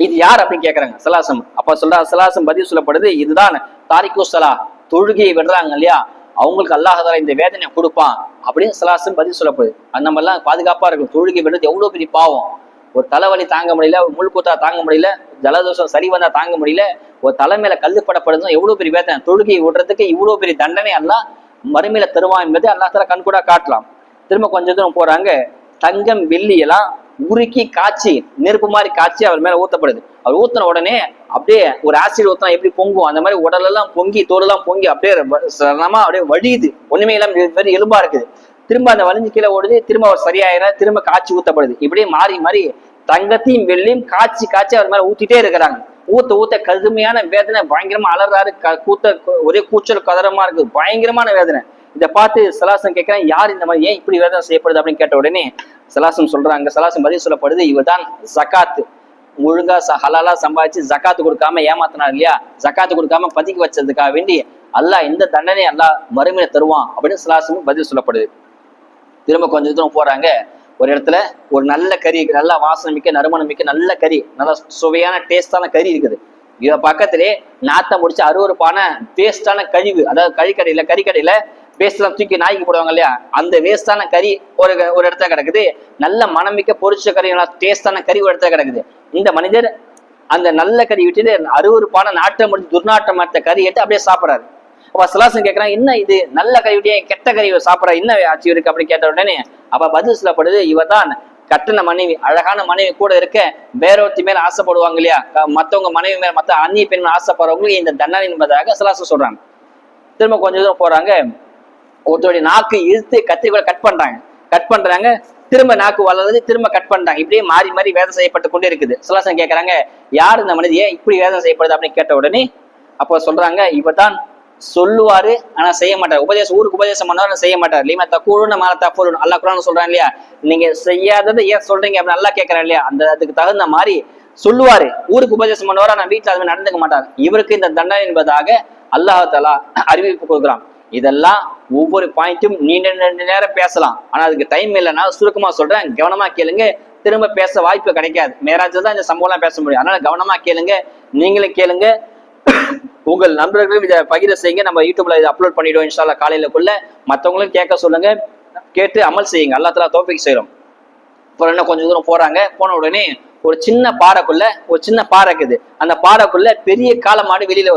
இது யார் அப்படின்னு கேட்கறாங்க ஸல்லல்லாஹு. அப்ப ஸல்லல்லாஹு பதில் சொல்லப்படுது, இதுதான் தாரிக்கு ஸலா, தொழுகையை விடுறாங்க இல்லையா, அவங்களுக்கு அல்லாஹ் தஆலா இந்த வேதனை கொடுப்பான் அப்படின்னு ஸல்லல்லாஹு பதில் சொல்லப்படுது. அது நம்ம எல்லாம் பாதுகாப்பா இருக்கும். தொழுகை விடுறது எவ்வளவு பெரிய பாவம். ஒரு தலைவலி தாங்க முடியல, ஒரு முள்கூத்தா தாங்க முடியல, ஜலதோஷம் சரி வந்தா தாங்க முடியல, ஒரு தலை மேல கல்லு படப்படுறது எவ்வளவு பெரிய வேதனை. தொழுகையை விடுறதுக்கு இவ்வளவு பெரிய தண்டனை அல்லாஹ் மறுமையில தருவான் என்பதை அல்லாஹ் தஆலா கண்கூட காட்டலாம். திரும்ப கொஞ்ச தூரம் போறாங்க. தங்கம் வெள்ளி எல்லாம் உருக்கி காய்ச்சி, நெருப்பு மாதிரி காய்ச்சி அவர் மேல ஊத்தப்படுது. அவர் ஊத்தின உடனே அப்படியே ஒரு ஆசிட் ஊத்தினா எப்படி பொங்கும், அந்த மாதிரி உடல் எல்லாம் பொங்கி, தோலெல்லாம் பொங்கி அப்படியே அப்படியே வழியுது. ஒண்ணுமே இல்லாம வெறும் எலும்பா இருக்குது. திரும்ப அந்த வலிஞ்சு கீழே ஓடுது. திரும்ப அவர் சரியாயிர, திரும்ப காய்ச்சி ஊத்தப்படுது. இப்படியே மாறி மாறி தங்கத்தையும் வெள்ளியும் காய்ச்சி அவர் மேல ஊத்திட்டே இருக்கிறாங்க. ஊத்த கடுமையான வேதனை, பயங்கரமா அலறாரு. ஒரே கூச்சல் கதறமா இருக்கு, பயங்கரமான வேதனை. இதை பார்த்து ஸல்லல்லாஹு கேட்கிறேன், யார் இந்த மாதிரி, ஏன் இப்படி வேதனை செய்யப்படுது அப்படின்னு கேட்ட உடனே ஸல்லல்லாஹு சொல்றாங்க, ஸல்லல்லாஹு பதில் சொல்லப்படுது, இவர்தான் ஜகாத், ஒழுங்கா ஹலாலா சம்பாதிச்சு ஜகாத்து கொடுக்காம ஏமாத்தினார் இல்லையா, ஜகாத்து கொடுக்காம பதுக்கி வச்சதுக்காக வேண்டி அல்லாஹ் இந்த தண்டனை அல்லாஹ் மறுமையில தருவான் அப்படின்னு ஸல்லல்லாஹு பதில் சொல்லப்படுது. திரும்ப கொஞ்சம் தூரம் போறாங்க. ஒரு இடத்துல ஒரு நல்ல கறி, நல்ல வாசனை மிக்க, நறுமணம் மிக்க நல்ல கறி, நல்ல சுவையான டேஸ்டான கறி இருக்குது. இவ பக்கத்திலே நாத்தம் முடிச்சு அருவருப்பான வேஸ்டான கழிவு, அதாவது கறிக்கடையில வேஸ்ட் எல்லாம் தூக்கி நாய்க்கு போடுவாங்க இல்லையா, அந்த வேஸ்டான கறி ஒரு இடத்துல கிடக்குது. நல்ல மனமிக்க பொரிச்ச கறி, டேஸ்டான கறி ஒரு இடத்துல கிடக்குது. இந்த மனிதர் அந்த நல்ல கறி விட்டுட்டு அருவருப்பான நாட்டம் முடிச்சு துர்நாட்டம் மாற்ற கறி எடுத்து அப்படியே சாப்பிடறாரு. அப்ப சலாசன் கேட்கறான், என்ன இது நல்ல கறி விட்டியே கெட்ட கறி சாப்பிடற, என்ன ஆட்சி இருக்கு அப்படின்னு கேட்ட உடனே அப்ப பதில் சொல்லப்படுது, இவதான் கட்டின மனைவி, அழகான மனைவி கூட இருக்க வேறொருத்தி மேல ஆசைப்படுவாங்க இல்லையா, மத்தவங்க மனைவி மேல மத்த அந்நிய பெண் ஆசைப்படுறவங்களுக்கு இந்த தண்டனை என்பதாக சலாசன் சொல்றாங்க. திரும்ப கொஞ்சம் தூரம் போறாங்க, ஒருத்தருடைய நாக்கு இழுத்து கத்திரிக்கோளை கட் பண்றாங்க, திரும்ப நாக்கு வளர்றது, திரும்ப கட் பண்றாங்க. இப்படியே மாறி மாறி வேதம் செய்யப்பட்டு கொண்டே இருக்குது. சலாசன் கேட்கறாங்க, யார் இந்த மனித ஏன் இப்படி வேதம் செய்யப்படுது அப்படின்னு கேட்ட உடனே அப்ப சொல்றாங்க, இவதான் சொல்லுவாரு ஆனா செய்ய மாட்டார், ஊருக்கு உபதேசம் பண்ணுவாரு செய்ய மாட்டார். லீமா தக்கூருன்னு மேல தப்பூருன்னு அல்லாஹ் குர்ஆன்ல சொல்றான் இல்லையா, நீங்க செய்யாததை ஏன் சொல்றீங்க அப்படின்னு நல்லா கேட்கறேன் இல்லையா, அதுக்கு தகுந்த மாதிரி சொல்லுவாரு, ஊருக்கு உபதேசம் பண்ணுவாரு ஆனா வீட்டுல அது நடந்துக்க மாட்டார். இவருக்கு இந்த தண்டனை என்பதாக அல்லாஹ் தஆலா அறிவிப்பு கொடுக்குறான். இதெல்லாம் ஒவ்வொரு பாயிண்ட்டும் நீண்ட நேரம் பேசலாம், ஆனா அதுக்கு டைம் இல்லைன்னா சுருக்கமா சொல்றேன், கவனமா கேளுங்க. திரும்ப பேச வாய்ப்பு கிடைக்காது, மேராஜ் தான் இந்த சம்பவம் எல்லாம் பேச முடியும். அதனால கவனமா கேளுங்க, நீங்களும் கேளுங்க, உங்கள் நண்பர்களும் இதை பகிர செய்யுங்க. நம்ம யூடியூப்ல இதை அப்லோட் பண்ணிடுவோம் இன்ஷா அல்லாஹ் காலையிலக்குள்ள. மற்றவங்களும் கேட்க சொல்லுங்க, கேட்டு அமல் செய்யுங்க. அல்லாஹ் தஆலா தௌஃபீக் செய்றோம். அப்புறம் என்ன கொஞ்சம் தூரம் போறாங்க, போன உடனே ஒரு சின்ன பாறை இருக்குது. அந்த பாறைக்குள்ள பெரிய காளமாடு வெளியில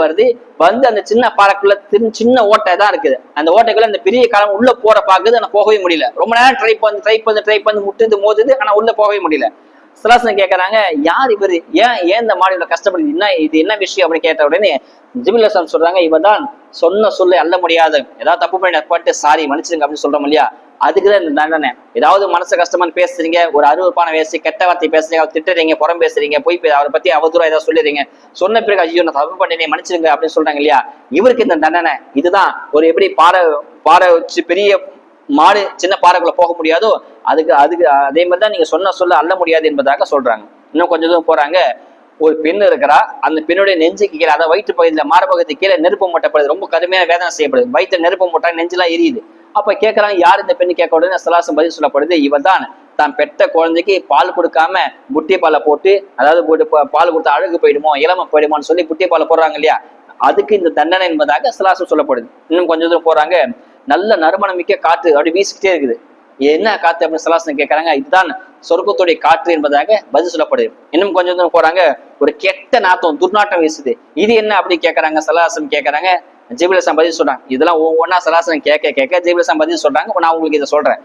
வருது. வந்து அந்த சின்ன பாறைக்குள்ள சின்ன ஓட்டை தான் இருக்குது. அந்த ஓட்டைக்குள்ள அந்த பெரிய காலம் உள்ள போற பாக்குது, ஆனா போகவே முடியல. ரொம்ப நேரம் ட்ரை பண்ணி முட்டுது மோதுது, ஆனா உள்ள போகவே முடியல. சலாசன் கேட்கறாங்க, யார் இவரு, ஏன் இந்த மாடு கஷ்டப்படுது, இது என்ன விஷயம் அப்படின்னு கேட்ட உடனே ஜிப்ரீல் அலைஹிஸ்ஸலாம் சொல்றாங்க, இவதான் சொன்ன சொல்ல அல்ல முடியாது, ஏதாவது தப்பு பண்ணி சாரி மன்னிச்சிருங்க அப்படின்னு சொல்றோம் இல்லையா, அதுக்குதான் இந்த தண்டனை. ஏதாவது மனசு கஷ்டமானு பேசுறீங்க, ஒரு அருவருப்பான பேசி கெட்ட வார்த்தை பேசுறீங்க, திட்டுறீங்க, புறம் பேசுறீங்க, போய் அவரை பத்தி அவதூறா ஏதாவது சொல்லிடுறீங்க, சொன்ன பிறகு ஐயோ நான் தப்பு பண்ணி மன்னிச்சிருங்க அப்படின்னு சொல்றாங்க இல்லையா, இவருக்கு இந்த தண்டனை. இதுதான் ஒரு எப்படி பாறை வச்சு பெரிய மாடு சின்ன பாறைக்குள்ள போக முடியாதோ அதுக்கு அதே மாதிரிதான் நீங்க சொன்ன சொல்ல அல்ல முடியாது என்பதாக சொல்றாங்க. இன்னும் கொஞ்சம் தூரம் போறாங்க, ஒரு பெண் இருக்கிறா, அந்த பெண்ணுடைய நெஞ்சுக்கு கீழே, அதாவது வயிற்று பகுதியில மார்பகத்துக்கு கீழே நெருப்பு மூட்டப்படுது, ரொம்ப கடுமையான வேதனை செய்யப்படுது, வயிற்று நெருப்பு மூட்டா நெஞ்செல்லாம் எரியுது. அப்ப கேட்கறாங்க, யார் இந்த பெண்ணு கேட்க உடனே சலாசம் பதில் சொல்லப்படுது, இவன் தான் பெற்ற குழந்தைக்கு பால் கொடுக்காம புட்டிய பாலை போட்டு, அதாவது பால் கொடுத்தா அழகு போயிடுமோ இளமை போயிடுமோன்னு சொல்லி புட்டிய பாலை போடுறாங்க இல்லையா, அதுக்கு இந்த தண்டனை என்பதாக சலாசம் சொல்லப்படுது. இன்னும் கொஞ்சம் தூரம் போறாங்க, நல்ல நறுமணம் மிக்க காற்று அப்படி வீசிக்கிட்டே இருக்குது. என்ன காத்து அப்படின்னு சலாசன் கேட்கறாங்க, இதுதான் சொர்க்கத்துடைய காற்று என்பதாக பதில் சொல்லப்படுது. இன்னும் கொஞ்சம் தூரம் போறாங்க, ஒரு கெட்ட நாத்தம் துர்நாட்டம் வீசுது, இது என்ன அப்படி கேட்கறாங்க. சலாசன் கேட்கறாங்க, ஜிப்ரீல் அலைஹிஸ்ஸலாம் பதில் சொல்றாங்க. இதெல்லாம் ஒவ்வொன்னா சலாசன் கேட்க ஜிப்ரீல் அலைஹிஸ்ஸலாம் பதில் சொல்றாங்க. நான் உங்களுக்கு இதை சொல்றேன்,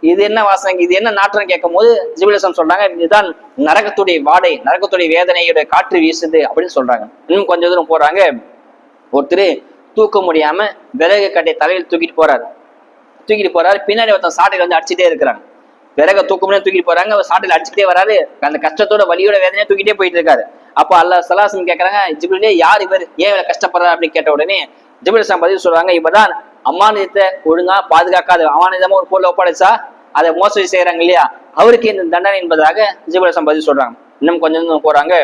இது என்ன வாசனை, இது என்ன நாற்றம் கேட்கும் போது ஜிப்ரீல் அலைஹிஸ்ஸலாம் சொல்றாங்க, இதுதான் நரகத்துடைய வாடை, நரகத்துடைய வேதனையுடைய காற்று வீசுது அப்படின்னு சொல்றாங்க. இன்னும் கொஞ்சம் தூரம் போறாங்க, ஒருத்தர் தூக்க முடியாம விறகு கட்டை தலையில் தூக்கிட்டு போறாரு. பின்னாடி ஒருத்தன் சாட்டையில வந்து அடிச்சுட்டே இருக்கிறாங்க. விறக தூக்க முடியாது தூக்கிட்டு போறாங்க, அவர் சாட்டையில அடிச்சுட்டே வராரு, அந்த கஷ்டத்தோட வலியோட வேதனையா தூக்கிட்டே போயிட்டு இருக்காரு. அப்ப அல்லாஹ் சலாசன் கேட்கறாங்க, ஜிப்ரீலே யார் இவர், ஏன் இவரை கஷ்டப்படுறாரு அப்படின்னு கேட்ட உடனே ஜிப்ரீல் அலைஹிஸ்ஸலாம் பதில் சொல்றாங்க, இவதான் அமானிதத்தை ஒழுங்கா பாதுகாக்காத, அமானிதமா ஒரு பொருளை ஒப்படைச்சா அதை மோசடி செய்யறாங்க இல்லையா, அவருக்கு இந்த தண்டனை என்பதாக ஜிப்ரீல் அலைஹிஸ்ஸலாம் பதில் சொல்றாங்க. இன்னும் கொஞ்சம் போறாங்க,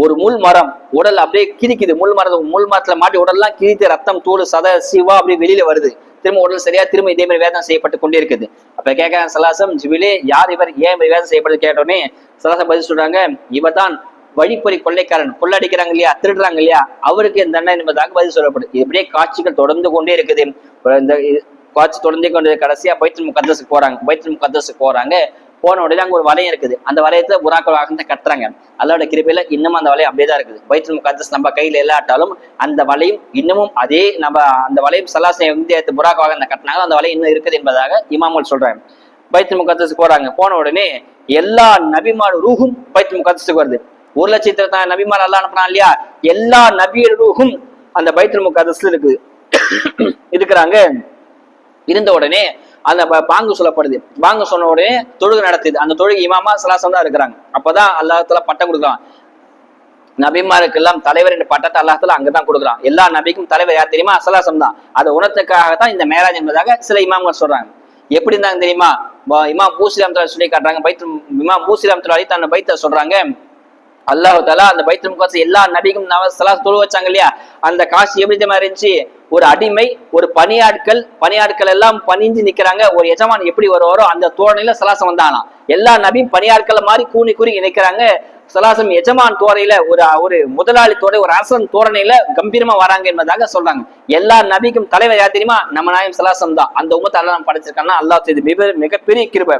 ஒரு முள் மரம் உடல் அப்படியே கிழிக்குது, முள் மரத்துல மாட்டி உடல்லாம் கிழித்து ரத்தம் தூள் சத சிவா அப்படி வெளியில வருது. திரும்ப உடல் சரியா திரும்ப இதே மாதிரி வேதனை செய்யப்பட்டு கொண்டே இருக்குது. அப்ப கேட்கறாங்க சலாசம், ஜிப்ரீலே யார் இவர், ஏன் வேதனை செய்யப்படுது கேட்டோடனே சலாசம் பதில் சொல்றாங்க, இவர்தான் வழிப்பறி கொள்ளைக்காரன், கொள்ளடிக்கிறாங்க இல்லையா, திருடுறாங்க இல்லையா, அவருக்கு இந்த தண்டனை என்பதாக பதில் சொல்லப்படுது. இப்படியே காட்சிகள் தொடர்ந்து கொண்டே இருக்குது. இந்த காட்சி தொடர்ந்தே கொண்டு கடைசியா பைத்துல் முகத்தஸுக்கு போறாங்க. போன உடனே அங்க ஒரு வளையம் இருக்குது, அந்த வளையத்துல புறாக்கள் வாகனத்தை கட்டுறாங்க. அல்லாஹ்வுடைய கிருபையில இன்னமும் அந்த வளையம் அப்படியே தான் இருக்குது. பைத்துல் முகத்தஸ் நம்ம கையில இல்லாட்டாலும் அந்த வளையம் இன்னமும் அதே, நம்ம அந்த வளையம் சலாசை புறாக் வாகனத்தை கட்டினாங்க, அந்த வளையம் இன்னும் இருக்குது என்பதாக இமாம்கள் சொல்றாங்க. பைத்துல் முகத்தஸுக்கு போறாங்க. போன உடனே எல்லா நபிமார் ரூஹும் பைத்துல் முகத்தஸுக்கு வருது. 1,00,000 நபிமார் அல்லாஹ் அனுப்புறான் இல்லையா, எல்லா நபியர் ரூஹும் அந்த பைத்துல் முகத்தஸ்ல இருக்கிறாங்க. இருந்த உடனே அந்த பாங்கு சொல்லப்படுது. பாங்கு சொன்ன உடனே தொழுகை நடத்துது. அந்த தொழுகை இமாமா சலாசம் தான் இருக்கிறாங்க. அப்பதான் அல்லாஹ் தஆலா பட்டம் கொடுக்கலாம். நபிமாருக்கு எல்லாம் தலைவர் என்ற பட்டத்தை அல்லாஹ் தஆலா அங்கதான் கொடுக்குறான். எல்லா நபிக்கும் தலைவர் யார் தெரியுமா, சலாசம் தான். அதை உணர்த்துக்காகத்தான் இந்த மேராஜ் என்பதாக சில இமாம்கள் சொல்றாங்க. எப்படி இருந்தாங்க தெரியுமா, இமாம் பூசி ரஹ்மத்துல்லாஹி சொல்லி காட்டுறாங்க. இமாம் பூசி ரஹ்மத்துல்லாஹி தன்னை பைத்த சொல்றாங்க, அல்லாஹ் தஆலா அந்த பைத்துல் முகத்தஸ் எல்லா நபிக்கும் சலாத் தொழு வச்சாங்க இல்லையா, அந்த காட்சி எப்படி மாதிரி இருந்துச்சு, ஒரு அடிமை, ஒரு பணியாட்கள் எல்லாம் பணிஞ்சு நிக்கிறாங்க. ஒரு எஜமான் எப்படி வருவாரோ அந்த தோரணையில சலாசம் வந்தாங்களாம். எல்லா நபியும் பணியாட்கள் மாதிரி கூறி நிக்கிறாங்க. சலாசம் எஜமான் தோரையில ஒரு முதலாளி தோரை, ஒரு அரசன் தோரணையில கம்பீரமா வராங்க என்பதாக சொல்றாங்க. எல்லா நபிக்கும் தலைவர் யார் தெரியுமா? நம்ம நாயம் சலாசம் தான். அந்த உம்மத்தை அல்லாஹ் நம்ம படைச்சிருக்காங்கன்னா அல்லாஹ் செய்து மிகப்பெரிய கிருபை.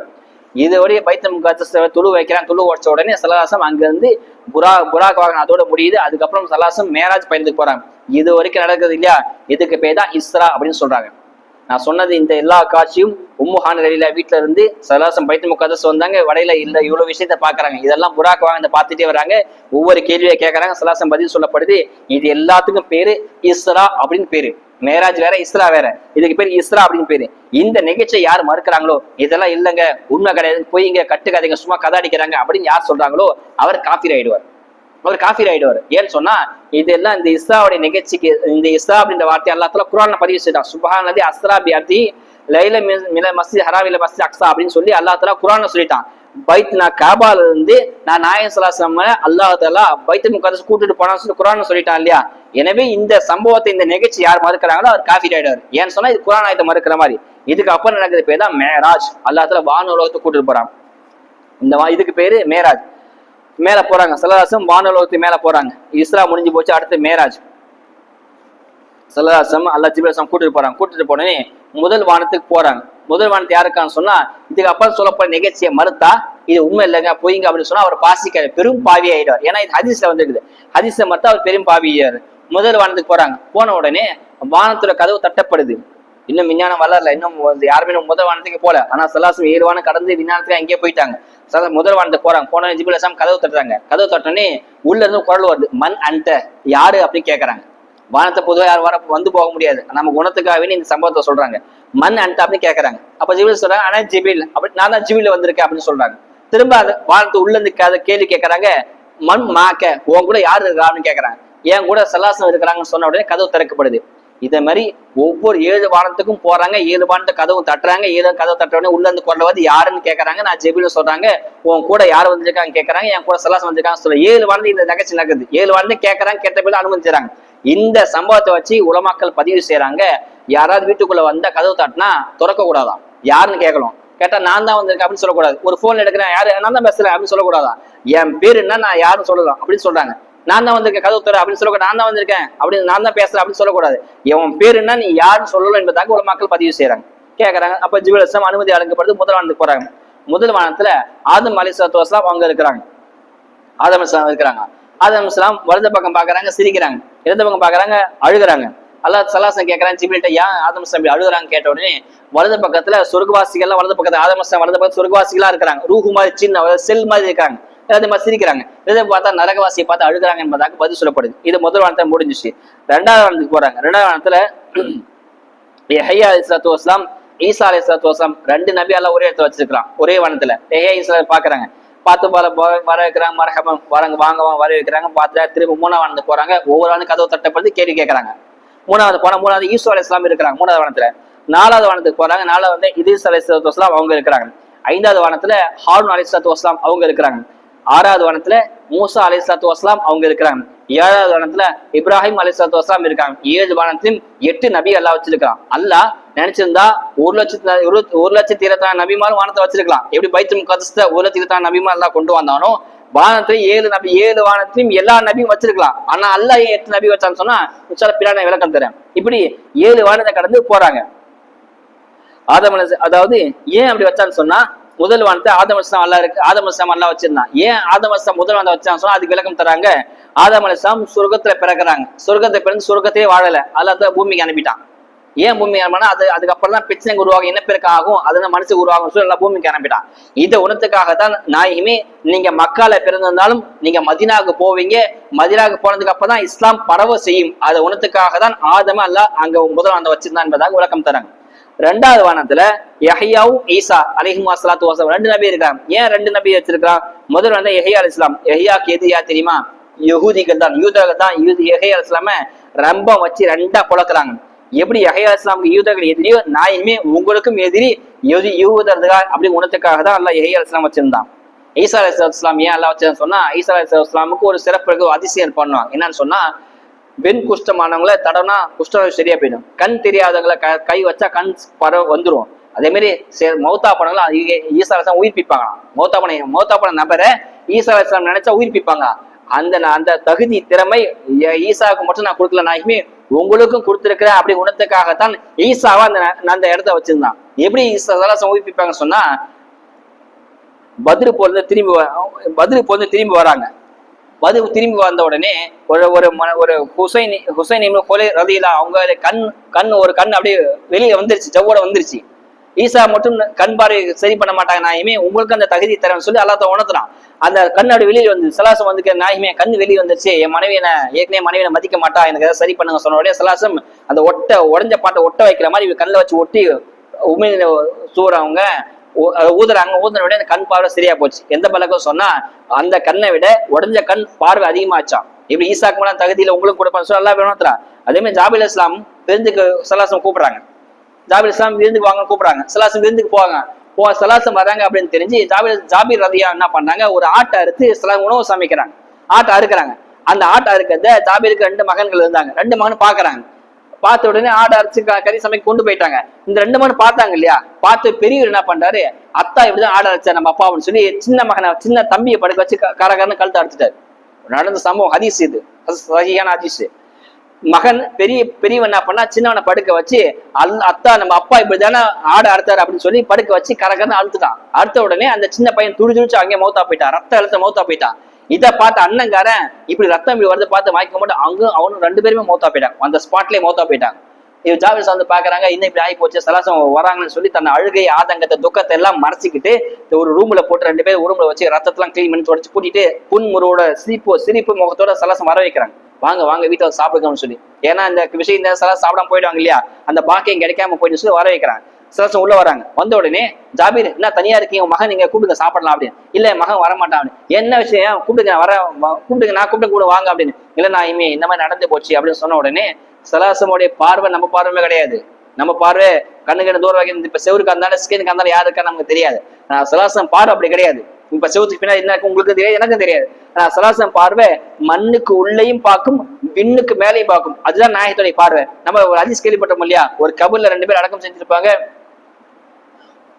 இதுவரைய பைத்தல் முகாத்தஸ் துளு வைக்கிறான். துளு உடச்ச உடனே சலாசம் அங்க இருந்து புராக் வாகனம் அதோட முடியுது. அதுக்கப்புறம் சலாசம் மேராஜ் பயணத்துக்கு போறாங்க. இது வரைக்கும் நடக்குது இல்லையா? இதுக்கு பேர் தான் இஸ்ரா அப்படின்னு சொல்றாங்க. நான் சொன்னது இந்த எல்லா காட்சியும் உம்முஹான் ரலில வீட்டுல இருந்து சலாசம் பைத்தல் முகாத்தஸ் வந்தாங்க. வடையில இல்ல இவ்வளவு விஷயத்த பாக்குறாங்க. இதெல்லாம் புராக் வாகனத்தை பார்த்துட்டே வராங்க. ஒவ்வொரு கேள்வியை கேட்கறாங்க. சலாசம் பதில் சொல்லப்படுது. இது எல்லாத்துக்கும் பேரு இஸ்ரா அப்படின்னு பேரு. மேராஜ் வேற, இஸ்ரா வேற. இதுக்கு பேர் இஸ்ரா அப்படின்னு பேரு. இந்த நிகழ்ச்சியை யார் மறுக்கிறாங்களோ, இதெல்லாம் இல்லைங்க, உண்மை கிடையாது, பொய்ங்க, கட்டுக்காதீங்க, சும்மா கதாடிக்கிறாங்க அப்படின்னு யார் சொல்றாங்களோ அவர் காஃபிர் ஆயிடுவார். ஏன்னு சொன்னா இதெல்லாம் இந்த இஸ்ராவுடைய நிகழ்ச்சிக்கு, இந்த இஸ்ரா அப்படின்ற வார்த்தை அல்லாஹ் குர்ஆன்ல பதிவு செய்தான். சுப்ஹானல்லாஹி அஸ்ரா பி அப்தி லைல மினல் மஸ்ஜித் ஹராம் இலல் மஸ்ஜித் அக்ஸா அப்படின்னு சொல்லி அல்லாஹ் தஆலா குர்ஆன்ல சொல்லிட்டான். நான் காபால இருந்து நான் நாயகம் ஸல்லல்லாஹு அலைஹி வஸல்லம் அல்லாஹ் தஆலா பைத்துல் முகத்தஸ் கூட்டிட்டு போனான்னு சொல்லி குர்ஆன்ல சொல்லிட்டான் இல்லையா? எனவே இந்த சம்பவத்தை, இந்த நிகழ்ச்சி யார் மறுக்கிறாங்களோ அவர் காஃபிர் ஆயிடுவார். ஏன்னு சொன்னா இது குர்ஆன் ஆயத்தை மறுக்கிற மாதிரி. இதுக்கு அப்புறம் நடக்கிற பேர் தான் மேராஜ். அல்லாஹ் தஆலா வானுலகத்துக்கு கூட்டிட்டு போறான். இதுக்கு பேரு மேராஜ். மேல போறாங்க சல்லல்லாஹு வானுலகத்துக்கு மேல போறாங்க. இஸ்ரா முடிஞ்சு போச்சு, அடுத்து மேராஜ். சல்லல்லாஹு அல்லாஹ் ஜிப்ரீல் கூட்டிட்டு போனே முதல் வானத்துக்கு போறாங்க. முதல் வானத்து யாருக்கான்னு சொன்னா, இதுக்கு அப்புறம் சொல்லப்போற நிகழ்ச்சியை மறுத்தா இது உண்மை இல்லைங்க, பொய்ங்க அப்படின்னு சொன்னா அவர் பாசிக்க பெரும் பாவி ஆயிடுவார். ஏன்னா இது ஹதீஸ்ல வந்துருக்குது. ஹதீஸை மறுத்தா அவர் பெரும் பாவி ஆயிடுவார். முதல் வானத்துக்கு போறாங்க. போன உடனே வானத்தோட கதவு தட்டப்படுது. இன்னும் விஞ்ஞானம் வளரல, இன்னும் யாருமே முதல் வானத்துக்கு போல. ஆனா சல்லாசம் 7 வானம் கடந்து விஞ்ஞானத்துக்கு அங்கேயே போயிட்டாங்க. முதல் வானத்துக்கு போறாங்க. போன ஜிப்ரீல் அலைஹிஸ்ஸலாம் கதவு தட்டுறாங்க. கதவு தட்டனே உள்ள இருந்து குரல் வருது, மன் அன்ட, யாரு அப்படின்னு கேட்கறாங்க. வானத்தை பொதுவாக யாரும் வர வந்து போக முடியாது. நம்ம குணத்துக்காகவே இந்த சம்பவத்தை சொல்றாங்க. மன் அன்ட அப்படின்னு கேட்கறாங்க. அப்ப ஜிப்ரீல் சொல்றாங்க, ஆனா ஜிப்ரீல் அப்படி, நான் தான் ஜிப்ரீல் வந்திருக்கேன் அப்படின்னு சொல்றாங்க. திரும்ப அந்த வானத்து உள்ள இருந்து கேள்வி கேட்கறாங்க, மண் மாக்க, உன் கூட யாரு இருக்கா அப்படின்னு கேட்கறாங்க. என் கூட சல்லாசம் இருக்கிறாங்கன்னு சொன்ன உடனே கதவு திறக்கப்படுது. இதே மாதிரி ஒவ்வொரு 7 வானத்துக்கும் போறாங்க. 7 வானத்தை கதவும் தட்டுறாங்க. 7 கதவு தட்ட உடனே உள்ள இருந்து குரல் வந்து யாருன்னு கேட்கறாங்க. நான் ஜிப்ரீல் சொல்றாங்க. உன் கூட யார் வந்திருக்காங்க கேட்கறாங்க. என் கூட சல்லாசம் வந்திருக்காங்க சொல்ல 7 வானத்து இந்த நிகழ்ச்சி நடக்குது. 7 வானத்தை கேட்கறாங்க. கேட்ட பேர் அனுமதிச்சாங்க. இந்த சம்பவத்தை வச்சு உலமாக்கள் பதிவு செய்யறாங்க. யாராவது வீட்டுக்குள்ள வந்தா கதவு தட்டினா திறக்க கூடாதான். யாருன்னு கேட்கணும். கேட்டா நான் தான் வந்திருக்கேன் அப்படின்னு சொல்லக்கூடாது. ஒரு போன் எடுக்கிறேன், யாரு நான் தான் பேசுறேன் அப்படின்னு சொல்லக்கூடாதான். என் பேர் என்ன, நான் யாரும் சொல்லலாம் அப்படின்னு சொல்றாங்க. நான் தான் வந்திருக்கேன் கதவு தர அப்படின்னு சொல்லக்கூடாது. நான் தான் வந்திருக்கேன் அப்படின்னு, நான் தான் பேசுறேன் அப்படின்னு சொல்லக்கூடாது. என் பேர் என்ன, நீ யாருன்னு சொல்லலாம் என்பதாக உலமாக்கள் பதிவு செய்யறாங்க. கேட்கறாங்க. அப்ப ஜிப்ரீல் அலைஹிஸ்ஸலாம் அனுமதி அளிக்கப்படுது. முதல் வானத்துக்கு போறாங்க. முதல் வானத்துல ஆதம் அலைஹிஸ்ஸலாத்து வஸலாம் அவங்க இருக்கிறாங்க. ஆதம் அலைஹிஸ்ஸலாம் இருக்கிறாங்க. ஆதம் அலைஹிஸ்ஸலாம் வலது பக்கம் பாக்குறாங்க, சிரிக்கிறாங்க. இடது பக்கம் பாக்குறாங்க, அழுகுறாங்க. அல்லாஹ் சலாசம் கேட்கறான் ஜிப்ரீல்ட்ட, ஏன் ஆதம் அலைஹிஸ்ஸலாம் அழுகுறாங்க கேட்ட உடனே வலது பக்கத்துல சொர்க்கவாசிகள்லாம், வலது பக்கத்துல ஆதம் அலைஹிஸ்ஸலாம் வலது பக்கத்துல சொர்க்கவாசிகளா இருக்கிறாங்க. ரூஹு மாதிரி சின்ன செல் மாதிரி இருக்காங்க. எல்லாத்தையும் சிரிக்கிறாங்க. இதை பார்த்தா நரகவாசியை பார்த்து அழுகுறாங்க என்பதாக பதில் சொல்லப்படுது. இது முதல் வானத்துல முடிஞ்சிச்சு. 2வது வானத்துக்கு போறாங்க. 2வது வானத்துல யஹ்யா அலைஹிஸ்ஸலாத்து வஸலாம், ஈசா அலைஹிஸ்ஸலாத்து வஸலாம் 2 நபி அல்லாஹ் ஒரே இடத்துல வச்சிருக்கான். ஒரே வானத்துல யஹ்யா ஈசா பாக்குறாங்க. பார்த்து வர வைக்கிறாங்க. மரஹபம் வாங்க வர வைக்கிறாங்க. பார்த்துட்டு திரும்ப 3வது வானத்துக்கு போறாங்க. ஒவ்வொரு வானம் கதவு தட்டப்படுது, கேள்வி கேட்கறாங்க. 3வது போனா 3வது ஈசா அலைஹிஸ்ஸலாம் இருக்கிறாங்க 3வது வானத்துல. 4வது வானத்துக்கு போறாங்க. 4வது வந்து இத்ரீஸ் அலைஹிஸ்ஸலாத்து வஸலாம் அவங்க இருக்கிறாங்க. 5வது வானத்துல ஹாரூன் அலைஹிஸ்ஸலாத்து வஸலாம் அவங்க இருக்கிறாங்க. 6வது வானத்துல மூசா அலைஹிஸ்ஸலாத்து வஸலாம் அவங்க இருக்கிறாங்க. 7வது வானத்துல இப்ராஹிம் அலைஹிஸ்ஸலாத்து வஸலாம் இருக்காங்க. 7 வானத்திலும் 8 நபி அல்லாஹ் வச்சிருக்கான். அல்லாஹ் நினைச்சிருந்தா 1,24,000 நபிமாரும் வானத்தை வச்சிருக்கலாம். எப்படி பைத்துல் முகத்தஸ்ல 1,24,000 நபிமார் அல்லாஹ் கொண்டு வந்தானோ, வானத்துல 7 வானத்திலும் எல்லா நபியும் வச்சிருக்கலாம். ஆனா அல்லாஹ் ஏன் 8 நபி வச்சான்னு சொன்னா பின்னாடி விளக்கம் தரேன். இப்படி 7 வானத்தை கடந்து போறாங்க. அதாவது ஏன் அப்படி வச்சான்னு சொன்னா, முதல் வானத்தை ஆதம் அலைஹிஸ்ஸலாம் அல்லாஹ் வச்சிருந்தான். ஏன் ஆதம் அலைஹிஸ்ஸலாம் முதல் வானத்தை வச்சான்னு சொன்னா அதுக்கு விளக்கம் தராங்க. ஆதம் அலைஹிஸ்ஸலாம் சொர்க்கத்துல பிறக்கிறாங்க. சொர்க்கத்தை பிறந்து சொர்க்கத்தையே வாழல, அல்லாஹ் பூமிக்கு அனுப்பிட்டான். ஏன் பூமிக்கு அனுப்பினா அதுக்கப்புறம் தான் பிரச்சனை உருவாகும், இனப்பெருக்கம் ஆகும், அதெல்லாம் மனுஷன் உருவாகும் சொல்லி எல்லாம் பூமிக்கு அனுப்பிட்டான். இதை உணர்த்துக்காகத்தான் நாயகமே நீங்க மக்கால பிறந்திருந்தாலும் நீங்க மதீனாவுக்கு போவீங்க. மதீனாவுக்கு போனதுக்கு அப்புறம் தான் இஸ்லாம் பரவ செய்யும். அதை உணர்த்துக்காக தான் ஆதம அல்லாஹ் அங்க முதல் வானத்தை வச்சிருந்தான் என்பதாக விளக்கம் தராங்க. 2வது வானத்துல யஹ்யாவும் ஈசா அலைஹிஸ்ஸலாத்து வஸலாம் 2 நபி இருக்காங்க. ஏன் 2 நபி வச்சிருக்கான்? முதல் வந்து யஹ்யா அலைஹிஸ்ஸலாம். யஹ்யாக்கு எது யார் தெரியுமா? யூதர்கள் தான். யஹ்யா அலைஹிஸ்ஸலாம ரம்பம் வச்சு 2ஆ பொளக்குறாங்க. எப்படி யஹ்யா அலைஹிஸ்ஸலாமுக்கு யூதர்கள் எதிரியோ, நாயுமே உங்களுக்கும் எதிரி யூதர்கள் அப்படி உணர்த்துக்காக தான் அல்லாஹ் யஹ்யா அலைஹிஸ்ஸலாம் வச்சிருந்தான். ஈசா அலைஹிஸ்ஸலாம் ஏன் அல்லாஹ் வச்சிருந்தான்னு சொன்னா, ஈசா அலைஹிஸ்ஸலாமுக்கு ஒரு சிறப்பு அதிசயம் பண்ணுவாங்க. என்னன்னு சொன்னா, வெண் குஷ்டமானவங்களை தடனா குஷ்டம் சரியா போயிடும். கண் தெரியாதவங்களை கை வச்சா கண் வந்துடும். அதே மாதிரி மௌத்தா பணங்களை ஈசா அலைஹிஸ்ஸலாம் உயிர்ப்பிப்பாங்களாம். மௌத்தா பண்ண நபரை ஈசா அலைஹிஸ்ஸலாம் நினைச்சா உயிர்ப்பிப்பாங்க. அந்த தகுதி திறமை ஈசாவுக்கு மட்டும் நான் கொடுக்கல, நாயகமே உங்களுக்கும் கொடுத்திருக்கிறேன் அப்படி உணர்த்துக்காகத்தான் ஈசாவா அந்த இடத்த வச்சிருந்தான். எப்படி ஈசா உயிர்ப்பிப்பாங்க சொன்னா, பதிரு போல திரும்பி வராங்க. பதிரு திரும்பி வந்த உடனே ஒரு ஹுசைன் ரலியல்லாஹு அவங்க கண் ஒரு கண் அப்படியே வெளியே வந்துருச்சு, ஜவ்வோட வந்துருச்சு. ஈசா மட்டும் கண் பார்வை சரி பண்ண மாட்டாங்க, நாயகமே உங்களுக்கு அந்த தகுதி தரேன்னு சொல்லி அல்லாஹ் உணர்த்துறான். அந்த கண்ணோட வெளியே வந்து சலாசம் வந்து, நாயகமே கண் வெளியே வந்துருச்சு, என் ஏற்கனவே மனைவியை மதிக்க மாட்டா, எனக்கு ஏதாவது சரி பண்ணுங்க சொன்ன உடனே சலாசம் அந்த உடஞ்ச பாட்டை ஒட்ட வைக்கிற மாதிரி கண்ணில் வச்சு ஒட்டி உண்மையில சூறவங்க ஊதுறாங்க. ஊதுன விட அந்த கண் பார்வை சரியா போச்சு. எந்த பழக்கம் சொன்னா, அந்த கண்ணை விட உடஞ்ச கண் பார்வை அதிகமாச்சான். இப்படி ஈசாக்கு மேல தகுதியில உங்களுக்கு கொடுப்பான்னு சொல்லி அல்லாஹ் உணர்த்துறான். அதே மாதிரி ஜாபிர் இஸ்லாம் விருந்துக்கு சலாசம் கூப்பிடுறாங்க. ஜாபிர் இஸ்லாம் விருந்துக்கு வாங்க கூப்பிடுறாங்க. சலாசம் விருந்துக்கு போவாங்க. சலாசம் வராங்க அப்படின்னு தெரிஞ்சு ஜாபிர் ரலியல்லாஹு என்ன பண்றாங்க, ஒரு ஆட்டை அறுத்து உணவு சமைக்கிறாங்க. ஆட்டை அறுக்கிறாங்க. அந்த ஆட்டை அறுக்கிறத ஜாபிருக்கு 2 மகன்கள் இருந்தாங்க. 2 மகன் பாக்குறாங்க. பார்த்த உடனே ஆட்டை அரைச்சு கறி சமைக்க கொண்டு போயிட்டாங்க. இந்த 2 மகன் பார்த்தாங்க இல்லையா, பார்த்து பெரியவர் என்ன பண்றாரு, அத்தா இப்படிதான் ஆடை அரைச்சா நம்ம அப்பா அப்படின்னு சொல்லி சின்ன தம்பியை படுக்க வச்சு காரக்காரன்னு கழுத்தை அரைச்சிட்டாரு. நடந்த சம்பவம் ஹதீஸ், இது சரியான ஹதீஸ். மகன் பெரியவன் என்ன பண்ணா, சின்னவனை படுக்க வச்சு அத்தா நம்ம அப்பா இப்படிதானே ஆடை அறுத்தாரு அப்படின்னு சொல்லி படுக்க வச்சு கரகரன்னு அழுத்துட்டான். அறுத்த உடனே அந்த சின்ன பையன் துடிச்சு அங்கே மௌத்தா போயிட்டான். ரத்த அழுத்த மௌத்தா போயிட்டான். இதை பார்த்து அண்ணங்காரன் இப்படி ரத்தம் இப்படி வருது பார்த்து வாய்க்க மாட்டோம், அவனும் 2 பேருமே மௌத்தா போயிட்டாங்க. அந்த ஸ்பாட்லயே மௌத்தா போயிட்டாங்க. இது ஜாபிர் வந்து பாக்குறாங்க, இன்னும் இப்படி ஆகி போச்சு, சலாசம் வராங்கன்னு சொல்லி தன் அழுகை ஆதங்கத்தை துக்கத்தை எல்லாம் மறைச்சிக்கிட்டு ஒரு ரூம்ல போட்டு 2 பேர் ரூம்ல வச்சு ரத்தத்தெல்லாம் கிளீன் பண்ணி தொடச்சு கூட்டிட்டு புன்முறோட சிரிப்பு முகத்தோட சலாசம் வர வைக்கிறாங்க. வாங்க வீட்டை சாப்பிடுங்கன்னு சொல்லி. ஏன்னா இந்த விஷயம் இந்த சலாசம் சாப்பிடாம போயிடுவாங்க இல்லையா, அந்த பாக்கியம் கிடைக்காம போயிட்டு சொல்லி வர வைக்கிறாங்க. சலாசம் உள்ள வராங்க. வந்த உடனே ஜாபிர், என்ன தனியா இருக்கீங்க, மகன் நீங்க கூப்பிடுங்க சாப்பிடலாம் அப்படின்னு. இல்ல மகன் வரமாட்டான். என்ன விஷயம், கூப்பிடுங்க கூப்பிடுங்க, நான் கூப்பிட்டு கூட வாங்க அப்படின்னு. இல்ல நான் இந்த மாதிரி நடந்து போச்சு அப்படின்னு சொன்ன உடனே சலாசமுடைய பார்வை நம்ம பார்வையுமே கிடையாது. நம்ம பார்வை கண்ணுக்கு தூரம் வைக்கிறது. இப்ப செவருக்கு இருந்தாலும் ஸ்கின்னுக்கு இருந்தாலும் யாரு இருக்கா நமக்கு தெரியாது. சலாசம் பார்வை அப்படி கிடையாது. இப்ப செவத்துக்கு பின்னாடி என்ன உங்களுக்கு தெரியாது, எனக்கும் தெரியாது. சலாசம் பார்வை மண்ணுக்கு உள்ளேயும் பார்க்கும், விண்ணுக்கு மேலேயும் பார்க்கும். அதுதான் நாயகத்துடைய பார்வை. நம்ம ஒரு ஹதீஸ் கேள்விப்பட்டோம் இல்லையா, ஒரு கபூர்ல 2 பேர் அடக்கம் செஞ்சிருப்பாங்க.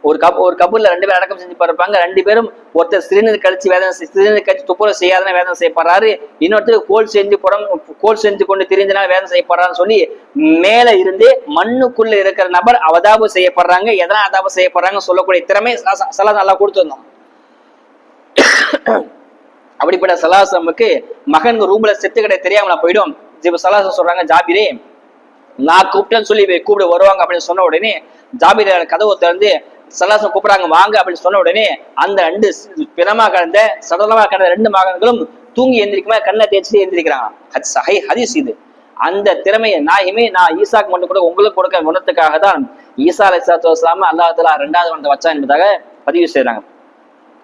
ஒரு கபூர்ல 2 பேர் அடக்கம் செஞ்சு பார்ப்பாங்க. 2 பேரும் ஒருத்தர் சிறுநீர் கழிச்சு துப்புரவு செய்யாதன வேதனை செய்யப்படுறாரு, இன்னொருத்தர் கோல் செஞ்சு கொண்டு திரிஞ்சனா வேதனை செய்யப்படுறான்னு சொல்லி மேல இருந்து மண்ணுக்குள்ள இருக்கிற நபர் அவதாபு செய்யப்படுறாங்க. எதனா அதாபு செய்யப்படுறாங்க சொல்லக்கூடிய திறமை சலாசம் நல்லா கொடுத்துருந்தோம். அப்படிப்பட்ட சலாசமுக்கு மகன் ரூம்ல செத்து கடை தெரியாமல போயிடும். சலாசம் சொல்றாங்க, ஜாபிரே நான் கூப்பிட்டேன்னு சொல்லி கூப்பிட வருவாங்க அப்படின்னு சொன்ன உடனே ஜாபிர் கதவை திறந்து சலாசம் கூப்பிடுறாங்க வாங்க அப்படின்னு சொன்ன உடனே அந்த 2 சடலமா கடந்த 2 மகன்களும் தூங்கி எந்திரிக்குமா கண்ணை தேய்ச்சிட்டு எந்திரிக்கிறாங்க. ஹதீஸ் இது. அந்த திறமையை நான் ஈசாக்கு மட்டும் கூட உங்களுக்கு கொடுக்க குணத்துக்காக தான் ஈசா அலைஹிஸ்ஸலாத்து வஸ்ஸலாம் அல்லாஹ் தஆலா 2வது வானத்தை வச்சான் என்பதாக பதிவு செய்யறாங்க.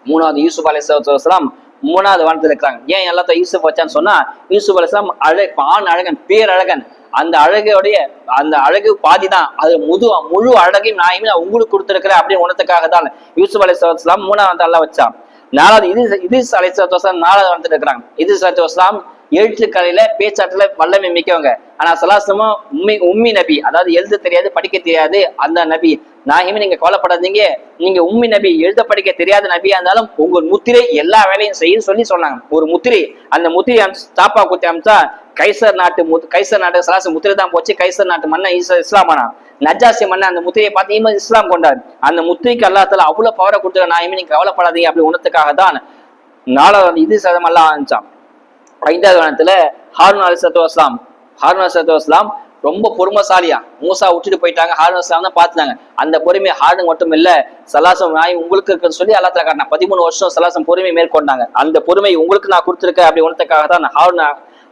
3வது யூசுப் அலைஹிஸ்ஸலாத்து வஸ்ஸலாம் 3வது வானத்தில் இருக்கிறாங்க. ஏன் எல்லாத்தையும் யூசுப் வச்சான்னு சொன்னா, யூசுப் அலைஹிஸ்ஸலாம் ஆண் அழகன், பேரழகன். அந்த அழகு பாதிதான், அது முழு அழகையும் நான் உங்களுக்கு கொடுத்திருக்கிறேன் அப்படின்னு உணர்த்துக்காக தான் யூசுப் அலைஹிஸ்ஸலாம் 3வது அல்லாஹ் வச்சான். 4வது இத்ரீஸ் அலைஹிஸ்ஸலாத்து வஸ்ஸலாம் 4வது வானத்தில் இருக்கிறாங்க. இத்ரீஸ் அலைஹிஸ்ஸலாத்து வஸ்ஸலாம் எழுத்துக்கலையில பேச்சாட்டுல வல்லமை மிக்கவங்க. ஆனா சலாசமும் உம்மி நபி, அதாவது எழுத தெரியாது படிக்க தெரியாது அந்த நபி. நாயகமே நீங்க கவலைப்படாதீங்க, நீங்க உம்மி நபி, எழுத படிக்க தெரியாத நபியா இருந்தாலும் உங்க முத்திரை எல்லா வேலையும் செய்யும் சொல்லி சொன்னாங்க. ஒரு முத்திரை, அந்த முத்திரை தாப்பா குத்தி அமிச்சா கைசர் நாட்டு சலாசம் முத்திரை தான் போச்சு. கைசர் நாட்டு மன்ன இஸ்லாமானா நஜாசி மன்ன அந்த முத்திரையை பார்த்து இஸ்லாம் கொண்டாரு. அந்த முத்திரைக்கு அல்லாஹ் தஆலா அவ்வளவு பவரை கொடுத்துருக்க. நாயகமே நீங்க கவலைப்படாதீங்க அப்படி உணர்த்துக்காக தான் 4வது இது சதம் எல்லாம் ஆரம்பிச்சான். 5வது வானத்துல ஹாரூன் அலைஹிஸ்ஸலாத்து வஸ்ஸலாம் ரொம்ப பொறுமைசாலியா மூசா விட்டுட்டு போயிட்டாங்க. ஹாரூன் அலைஹிஸ்ஸலாம் தான் பாத்துட்டாங்க. அந்த பொறுமை ஹாரூன் மட்டும் இல்ல, சலாசம் உங்களுக்கு இருக்குன்னு சொல்லி அல்லாஹ் தஆலா காட்டினான். 13 வருஷம் சலாசம் பொறுமை மேற்கொண்டாங்க. அந்த பொறுமை உங்களுக்கு நான் கொடுத்துருக்கேன் அப்படி உணர்த்துக்காக தான்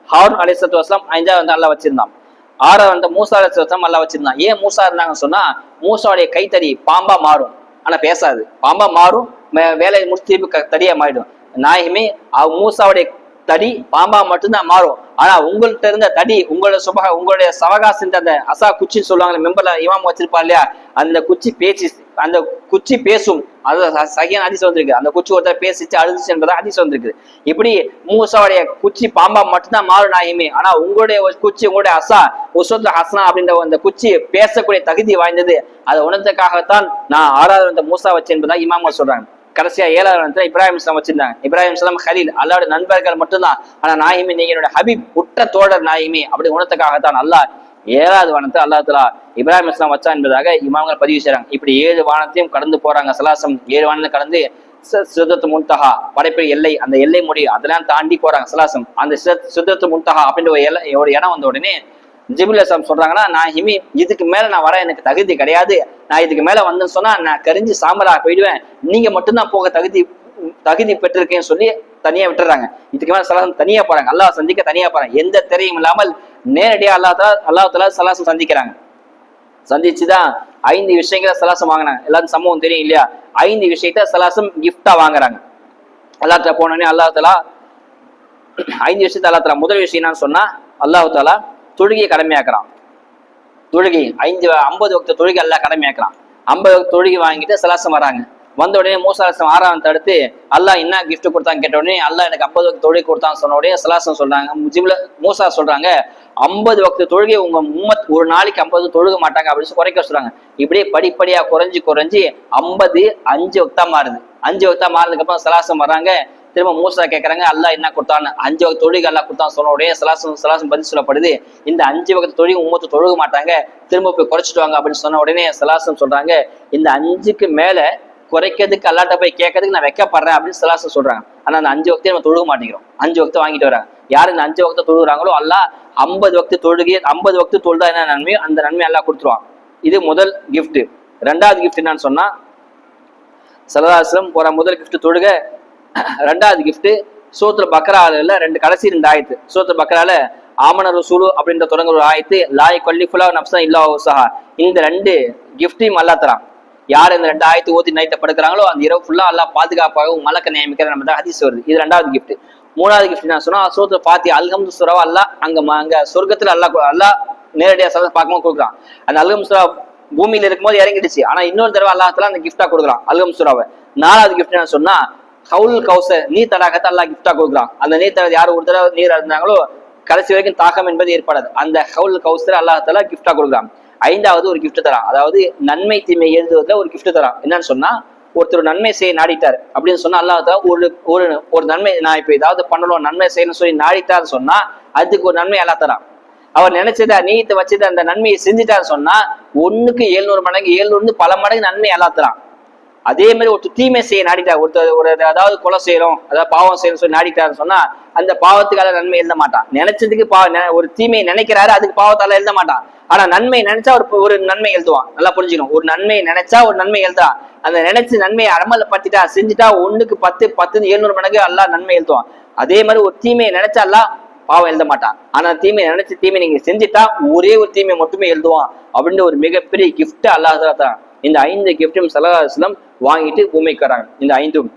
ஹாரூன் அலைஹிஸ்ஸலாத்து வஸ்ஸலாம் 5வது வந்து அல்லாஹ் வச்சிருந்தான். 6வது வந்து மூசா அலைஹிஸ்ஸலாத்து வஸ்ஸலாம் அல்லாஹ் வச்சிருந்தான். ஏன் மூசா இருந்தாங்கன்னு சொன்னா, மூசாவுடைய கைத்தடி பாம்பா மாறும், ஆனா பேசாது. பாம்பா மாறும், வேலையை முடிச்சு திருப்பி தடியா மாறிடும். நாயகமே மூசாவுடைய தடி பாம்பா மட்டும்தான் மாறும். ஆனா உங்கள்கிட்ட இருந்த தடி உங்களுடைய சவகாசம் அந்த அசா குச்சின்னு சொல்லுவாங்க, மெம்பர்ல இமாம் வச்சிருப்பா இல்லையா, அந்த குச்சி பேசும். அது சகியான ஹதீஸ் வந்திருக்கு. அந்த குச்சி ஒருத்தர் பேசிச்சு அழுதுச்சு என்பதா ஹதீஸ் வந்திருக்கு. இப்படி மூசாவுடைய குச்சி பாம்பா மட்டும்தான் மாறும் நாயகமே. ஆனா உங்களுடைய குச்சி, உங்களுடைய அசா உஸ்வத்துல் ஹசனா அப்படின்ற அந்த குச்சி பேசக்கூடிய தகுதி வாய்ந்தது. அதை உணர்ந்ததுக்காகத்தான் நான் 6வது வந்து மூசா வச்சேன் என்பதா இமாம் சொல்றாங்க. கடைசியா 7வது வானத்துல இப்ராஹிம் இஸ்லாம் வச்சிருந்தாங்க. இப்ராஹிம் இஸ்லாம் ஹலீல், அல்லாஹ்வுடைய நண்பர்கள் மட்டும்தான். ஆனா நாயிமி நீங்க என்னோட ஹபீப், உற்ற தோழர் நாயிமி அப்படி உணர்த்துக்காகத்தான் அல்லாஹ் 7வது வானத்தை அல்லாஹ் தஆலா இப்ராஹிம் இஸ்லாம் வச்சா என்பதாக இமாம்கள் பதிவு செய்றாங்க. இப்படி 7 வானத்தையும் கடந்து போறாங்க. சலாசம் 7 வானத்தை கடந்து சிதறத்து முன்தஹா படைப்பு எல்லை, அந்த எல்லை முடியும் அதெல்லாம் தாண்டி போறாங்க சலாசம். அந்த சிதறத்து முன்தஹா அப்படின்ற ஒரு இடம் வந்த உடனே ஜிப்ரீல் அலைஹிஸ்ஸலாம் சொல்றாங்கன்னா, நான் ஹிமி இதுக்கு மேல நான் வர எனக்கு தகுதி கிடையாது, நான் இதுக்கு மேல வந்தேன்னு சொன்னா நான் கரிஞ்சு சாம்பலா போயிடுவேன், நீங்க மட்டும்தான் போக தகுதி பெற்றிருக்கேன்னு சொல்லி தனியா விட்டுறாங்க. இதுக்கு மேல சலாசம் தனியா போறாங்க, அல்லாஹ் சந்திக்க தனியா போறாங்க. எந்த திரையும் இல்லாமல் நேரடியா அல்லாஹ் தஆலா சலாசம் சந்திக்கிறாங்க. சந்திச்சுதான் 5 விஷயங்களை சலாசம் வாங்கினாங்க. எல்லாரும் சம்பவம் தெரியும் இல்லையா? 5 விஷயத்த சலாசம் கிஃப்டா வாங்குறாங்க. அல்லாஹ்ட்ட போனோடனே அல்லாஹ் தஆலா 5 விஷயத்த அல்லாஹ் தஆலா முதல் விஷயம் என்னன்னு சொன்னா, அல்லாஹ் தஆலா தொழுகையை கடமையாக்குறான். தொழுகை 50 வக்த தொழுகை அல்லாஹ் கடமையாக்குறான். 50 வக்த தொழுகை வாங்கிட்டு சலாசம் வராங்க. வந்த உடனே மூசா அலைஹிஸ்ஸலாம் 6வது தடுத்து அல்லாஹ் என்ன கிஃப்ட் கொடுத்தான்னு கேட்ட உடனே அல்லாஹ் எனக்கு 50 வக்த தொழுகை கொடுத்தான்னு சொன்ன உடனே சலாசம் சொல்றாங்க, மூசா சொல்றாங்க 50 வக்த தொழுகை உங்க உம்மத் ஒரு நாளைக்கு 50 தொழுக மாட்டாங்க அப்படின்னு குறைக்க சொல்றாங்க. இப்படியே படிப்படியா குறைஞ்சு 50 5 வக்தா மாறுது. 5 வக்தா மாறினதுக்கு அப்புறம் சலாசம் வர்றாங்க. திரும்ப மூசா கேட்கறாங்க அல்லாஹ் என்ன கொடுத்தான்னு. 5 வக்த தொழுகை அல்லாஹ் கொடுத்தான் சொன்ன உடனே சலாசம் பதில் சொல்லப்படுது, இந்த 5 வக்த தொழுகை உம்மத்து தொழுக மாட்டாங்க, திரும்ப போய் குறைச்சிட்டு வாங்க அப்படின்னு சொன்ன உடனே சலாசம் சொல்றாங்க, இந்த 5க்கு மேல குறைக்கிறதுக்கு அல்லாட்ட போய் கேட்கறதுக்கு நான் வைக்கப்படுறேன் அப்படின்னு சலாசம் சொல்றாங்க. ஆனா அந்த 5 வக்தையும் நம்ம தொழுக மாட்டேங்கிறோம். 5 வக்த வாங்கிட்டு வராங்க. யாரு இந்த 5 வக்த தொழுகிறாங்களோ அல்லாஹ் 50 வக்த தொழுகை 50 வக்த தொழுதா என்ன நன்மையோ அந்த நன்மை அல்லாஹ் கொடுத்துருவான். இது முதல் கிஃப்ட். 2வது கிஃப்ட் என்னன்னு சொன்னா, ஸல்லல்லாஹு அலைஹி வஸல்லம் போற முதல் கிஃப்ட் தொழுக. 2வது கிஃப்ட் சூரத்துல் பக்ரால 2 கடைசி 2 ஆயத்து. சூரத்துல் பக்ரால ஆமன ரசூலு அப்படின்ற தொடங்குற ஒரு ஆயத்து, லா யுகல்லிஃபுல்லாஹு நஃப்ஸன் இல்லா வஸஹா. இந்த 2 கிஃப்டையும் அல்லாஹ் தரான். யார் இந்த 2 ஆயத்து ஓதி நைட்டை படுக்கிறாங்களோ அந்த இரவு ஃபுல்லா அல்லாஹ் பாதுகாப்பாக மலக்க நியமிக்கிற நம்ம தான் ஹதீஸ் வருது. இது 2வது கிஃப்ட். 3வது கிஃப்ட் என்ன சொன்னா, சூரத்துல் ஃபாத்திஹா அல்ஹம்து சூராவை அல்லாஹ் அங்க சொர்க்கத்துல அல்லாஹ் நேரடியா சலா பார்க்கும்போது கொடுக்குறான். அந்த அல்ஹம்து சூரா பூமியில இருக்கும்போது இறங்கிடுச்சு, ஆனா இன்னொரு தடவை அல்லாஹ் தஆலா அந்த கிஃப்டா கொடுக்குறான் அல்ஹம்து சூராவை. 4வது கிஃப்ட் என்ன சொன்னா, ஹவுல் கௌசர் நீர் தடாகத்தை அல்லாஹ் கிஃப்டா கொடுக்குறான். அந்த நீர் தடாக யாரு ஒரு தடவை நீர் இருந்தாங்களோ கடைசி வரைக்கும் தாகம் என்பது ஏற்படாது. அந்த ஹவுல் கௌசர் அல்லாஹ் தஆலா கிஃப்டா கொடுக்குறான். 5வது ஒரு கிஃப்ட் தரான், அதாவது நன்மை தீமை எழுதுவதுல ஒரு கிஃப்ட் தரான். என்னன்னு சொன்னா, ஒருத்தர் நன்மை செய்ய நாடிட்டார் அப்படின்னு சொன்னா அல்லாஹ் தஆலா ஒரு நன்மை, நான் இப்ப ஏதாவது பண்ணணும் நன்மை செய்யணும்னு சொல்லி நாடிட்டார் சொன்னா அதுக்கு ஒரு நன்மை அல்லாஹ் தரான். அவர் நினைச்சதா நீயத்தை வச்சது அந்த நன்மையை செஞ்சுட்டாரு சொன்னா 1க்கு 700 மடங்கு 700 பல மடங்கு நன்மை அல்லாஹ் தரான். அதே மாதிரி ஒரு தீமை செய்ய நாடிட்டார், ஒரு அதாவது கொலை செய்யறோம் அதாவது பாவம் செய்யணும் சொல்லி நாடிட்டாருன்னு சொன்னா அந்த பாவத்துக்கால நன்மை எழுத மாட்டான். நினைச்சதுக்கு ஒரு தீமையை நினைக்கிறாரு, அதுக்கு பாவத்தால எழுத மாட்டான். ஆனா நன்மை நினைச்சா ஒரு நன்மை எழுதுவான். நல்லா புரிஞ்சுக்கணும், ஒரு நன்மை நினைச்சா ஒரு நன்மை எழுதுறான். அந்த நினைச்சு நன்மையை அமல பத்திட்டா செஞ்சுட்டா 1க்கு 10 700 மடங்கு அல்லாஹ் நன்மை எழுதுவான். அதே மாதிரி ஒரு தீமையை நினைச்சா அல்லாஹ் பாவம் எழுத மாட்டான். ஆனா தீமை நினைச்சு தீமை நீங்க செஞ்சுட்டா ஒரே ஒரு தீமை மட்டுமே எழுதுவான் அப்படின்னு ஒரு மிகப்பெரிய கிஃப்ட் அல்லாஹ் தான். இந்த 5 கிஃப்டும் ஸல்லல்லாஹு அலைஹி வஸல்லம் வாங்கிட்டு பூமிக்கு வராங்க. இந்த 5ம்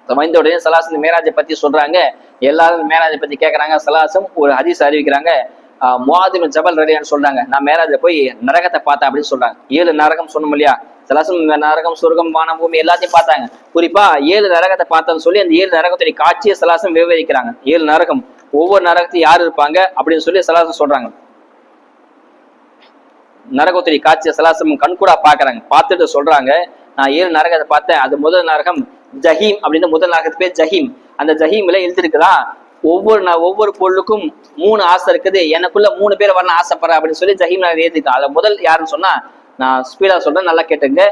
வந்த உடனே ஸல்லல்லாஹு மேராஜை பத்தி சொல்றாங்க. எல்லாரும் மேராஜை பத்தி கேட்கறாங்க. ஸல்லல்லாஹு ஒரு ஹதீஸ் அறிவிக்கிறாங்க. முஆத் இப்னு ஜபல் ரலியல்லாஹு சொல்றாங்க, நான் மேராஜை போய் நரகத்தை பார்த்தேன் அப்படின்னு சொல்றாங்க. 7 நரகம் சொன்னோம் இல்லையா, ஸல்லல்லாஹு நரகம் சொர்க்கம் வானம் பூமி எல்லாத்தையும் பார்த்தாங்க. குறிப்பா 7 நரகத்தை பார்த்தேன்னு சொல்லி அந்த 7 நரகத்துடைய காட்சியை ஸல்லல்லாஹு விவரிக்கிறாங்க. 7 நரகம், ஒவ்வொரு நரகத்தையும் யார் இருப்பாங்க அப்படின்னு சொல்லி ஸல்லல்லாஹு சொல்றாங்க. நரகத்துடைய காட்சியை ஸல்லல்லாஹு கண்கூடா பாக்குறாங்க. பார்த்துட்டு சொல்றாங்க, நான் 7 நரகத்தை பார்த்தேன். அது முதல் நரகம் ஜஹீம் அப்படின்னு, முதல் நரகத்து பேர் ஜஹீம். அந்த ஜஹீம்ல எழுதிருக்குதான் ஒவ்வொரு பொருளுக்கும் 3 ஆசை இருக்குது, எனக்குள்ள 3 பேர் வரணும் ஆசைப்படுறேன் அப்படின்னு சொல்லி ஜஹீம் எழுதிருக்கான். அதுல முதல் யாருன்னு சொன்னா, நான் ஸ்பீடா சொல்றேன் நல்லா கேட்டுங்க.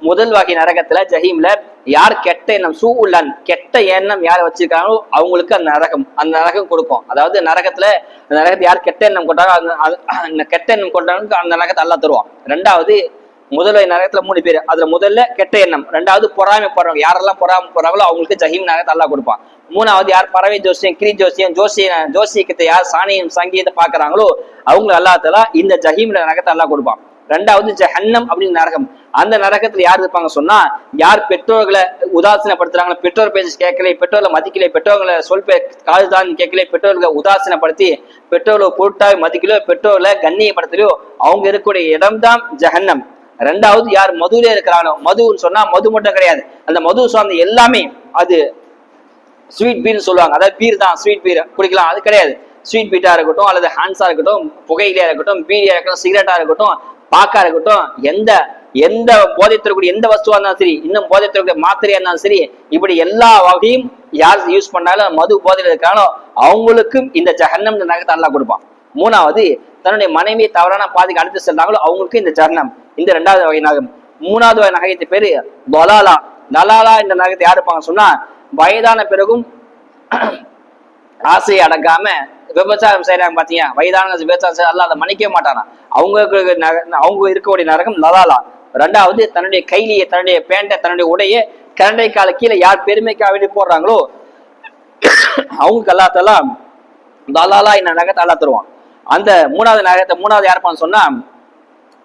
முதல் வகை நரகத்துல ஜஹீம்ல யார் கெட்ட எண்ணம் சூஉல்லான் கெட்ட எண்ணம் யார் வச்சிருக்காங்களோ அவங்களுக்கு அந்த நரகம் கொடுக்கும். அதாவது நரகத்தை யார் கெட்ட எண்ணம் கொண்டாரோ அந்த கெட்ட எண்ணம் கொண்டாங்க அந்த நரகத்தை அல்லாஹ் தருவான். 2வது முதல் வகை நரகத்துல 3 பேர், அதுல முதல்ல கெட்ட எண்ணம், 2வது பொறாமை போடுறவங்க, யாரெல்லாம் பொறாமை போடுறாங்களோ அவங்களுக்கு ஜஹீம் நரகத்தை அல்லாஹ் கொடுப்பான். 3வது யார் பறவை ஜோசியம் கிரி ஜோசியம் ஜோசியத்தை யார் சாணியம் சங்கீதத்தை பாக்குறாங்களோ அவங்களுக்கு அல்லாஹ் தஆலா இந்த ஜஹீம்ல நரகத்தை அல்லாஹ் கொடுப்பான். 2வது ஜஹன்னம் அப்படின்னு நரகம். அந்த நரகத்துல யார் இருப்பாங்க சொன்னா, யார் பெற்றோர்களை உதாசீனப்படுத்துறாங்களோ, பெற்றோர் பேச்சு கேட்கல, பெற்றோர்களை மதிக்கல, பெற்றோர்களை காதுதான் கேட்கல, பெற்றோர்களை உதாசீனப்படுத்தி பெற்றோர்களை பொருட்டாவை மதிக்கலையோ, பெற்றோர்களை கண்ணியப்படுத்தலையோ அவங்க இருக்கக்கூடிய இடம்தான் ஜஹன்னம். 2வது யார் மதுல இருக்கிறானோ, மதுன்னு சொன்னா மது மட்டும் கிடையாது, அந்த மது சார்ந்த எல்லாமே, அது ஸ்வீட் பீர்னு சொல்லுவாங்க, அதாவது பீர் தான் ஸ்வீட் பீர் குடிக்கலாம், அது கிடையாது. ஸ்வீட் பீட்டா இருக்கட்டும் அல்லது ஹான்ஸா இருக்கட்டும், புகையிலையா இருக்கட்டும், பீடியா இருக்கட்டும், சிகரெட்டா இருக்கட்டும், பாக்கா இருக்கட்டும், எந்த எந்த போதை தரக்கூடிய எந்த வஸ்துவா இருந்தாலும் சரி, இன்னும் போதை தரக்கூடிய மாத்திரையா இருந்தாலும் சரி, இப்படி எல்லா வகையும் யார் யூஸ் பண்ணாலும் மது போதையில இருக்காங்களோ அவங்களுக்கும் இந்த ஜஹன்னம் இந்த நரகத்தை அல்லாஹ் கொடுப்பான். மூணாவது, தன்னுடைய மனைவியை தவறான பாதைக்கு அடுத்து செல்றாங்களோ அவங்களுக்கு இந்த ஜஹன்னம், இந்த இரண்டாவது வகை நரகம். மூணாவது வகை நரகத்து பேரு தொலாலா. தலாலா இந்த நரகத்தை யார் இருப்பாங்க சொன்னா, வயதான பிறகும் ஆசையை அடங்காம விபச்சாரம் செய்யறாங்க பாத்தீங்க, வயதான விபச்சாரம் செய்ய அல்லாஹ் அதை மன்னிக்கவே மாட்டானா, அவங்க இருக்கக்கூடிய நரகம் லலாலா. ரெண்டாவது, தன்னுடைய கைலியை, தன்னுடைய பேண்டை, தன்னுடைய உடைய கரண்டை கால கீழே யார் பெருமைக்காக வேண்டி போடுறாங்களோ அவங்களுக்கு அல்லாஹ் தலாலா இந்த நரகத்தை அல்லாஹ் தருவான். அந்த மூணாவது நரகத்தை மூணாவது யாருப்பான்னு சொன்னா,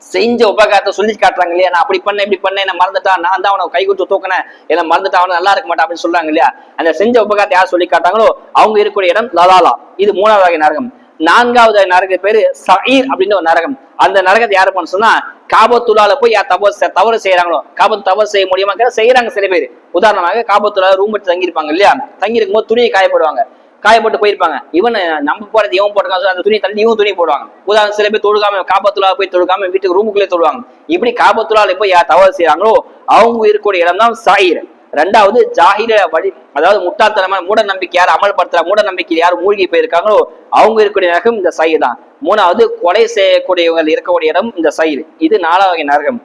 செஞ்ச உபகாரத்தை சொல்லி காட்டுறாங்க இல்லையா, நான் அப்படி பண்ணேன் இப்படி பண்ணேன், என்ன மறந்துட்டான், நான் தான் அவனை கை கொடுத்து தூக்கினேன், என்ன மறந்துட்டான், அவனை நல்லா இருக்க மாட்டான் அப்படின்னு சொல்றாங்க இல்லையா, அந்த செஞ்ச உபகாரத்தை யார் சொல்லி காட்டாங்களோ அவங்க இருக்கக்கூடிய இடம் லலாலா. இது மூணாவது வகை நரகம். நான்காவது நரகத்து பேரு சஈர் அப்படின்னு ஒரு நரகம். அந்த நரகத்தை யாரு பண்ண சொன்னா, காபத்துல்லால போய் யார் தவறு செய்யறாங்களோ, காபத்து தவறு செய்ய முடியுமா செய்யறாங்க சில பேர். உதாரணமாக காபத்துல்லால ரூம் எடுத்து தங்கியிருப்பாங்க இல்லையா, தங்கி இருக்கும்போது துணியை காயப்படுவாங்க, காயப்பட்டு போயிருப்பாங்க, இவன் நம்ம போறது இவன் போட்டுக்காங்க, அந்த துணி தள்ளி இவன் துணி போடுவாங்க. உதாரணம் சில பேர் தொழுகாம காபத்துல்லா போய் தொழுகாம வீட்டுக்கு ரூமுக்குள்ளே தொழுவாங்க. இப்படி காபத்துல்லால போய் யார் தவறு செய்யறாங்களோ அவங்க இருக்கக்கூடிய இடம் தான் சாயிர். ரெண்டாவது, ஜாஹில வழி, அதாவது முட்டாள்தனமான மூட நம்பிக்கை யார் அமல்படுத்துற மூட நம்பிக்கை யார் மூழ்கி போயிருக்காங்களோ அவங்க இருக்கக்கூடிய நரகம் இந்த சயிர் தான். மூணாவது, கொலை செய்யக்கூடியவங்க இருக்கக்கூடிய இடம் இந்த சயிர். இது நாலாவது வகை நரகம்.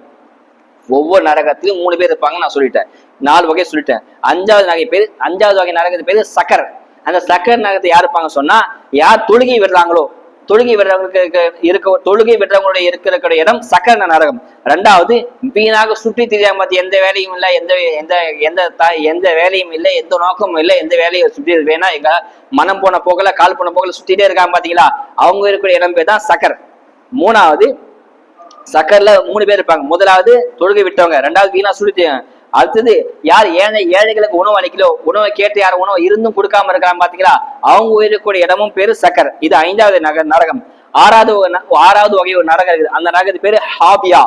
ஒவ்வொரு நரகத்திலும் 3 பேர் இருப்பாங்க, நான் சொல்லிட்டேன், 4 வகை சொல்லிட்டேன். அஞ்சாவது வகை நரகத்து பேரு சக்கர். அந்த சக்கர் நரகத்தை யார் இருப்பாங்க சொன்னா, யார் தொழுகை விடுறாங்களோ, தொழுகை விடுறவங்களுக்கு தொழுகை விடுறவங்களுடைய இருக்கிற இடம் சக்கர நரகம். ரெண்டாவது, வீணாக சுற்றி தெரியாம எந்த வேலையும் இல்லை, எந்த வேலையும் இல்லை, எந்த நோக்கமும் இல்லை, எந்த வேலையை சுற்றி வேணா எங்க மனம் போன போகல கால் போன போகல சுத்திட்டே இருக்காங்க பாத்தீங்களா, அவங்க இருக்கிற இடம் பேர் தான் சக்கர். மூணாவது, சக்கர்ல 3 பேர் இருப்பாங்க. முதலாவது தொழுகை விட்டவங்க, ரெண்டாவது வீணா சுற்றி, அடுத்தது யார் ஏழைகளுக்கு உணவு அளிக்கலோ, உணவை கேட்டு யார் உணவு இருந்தும் கொடுக்காம இருக்காங்க பாத்தீங்களா, அவங்க உயிரக்கூடிய இடமும் பேரு சக்கர். இது 5வது நரகம். ஆறாவது வகை ஒரு நரகம் இருக்குது. அந்த நரகத்து பேரு ஹாபியா.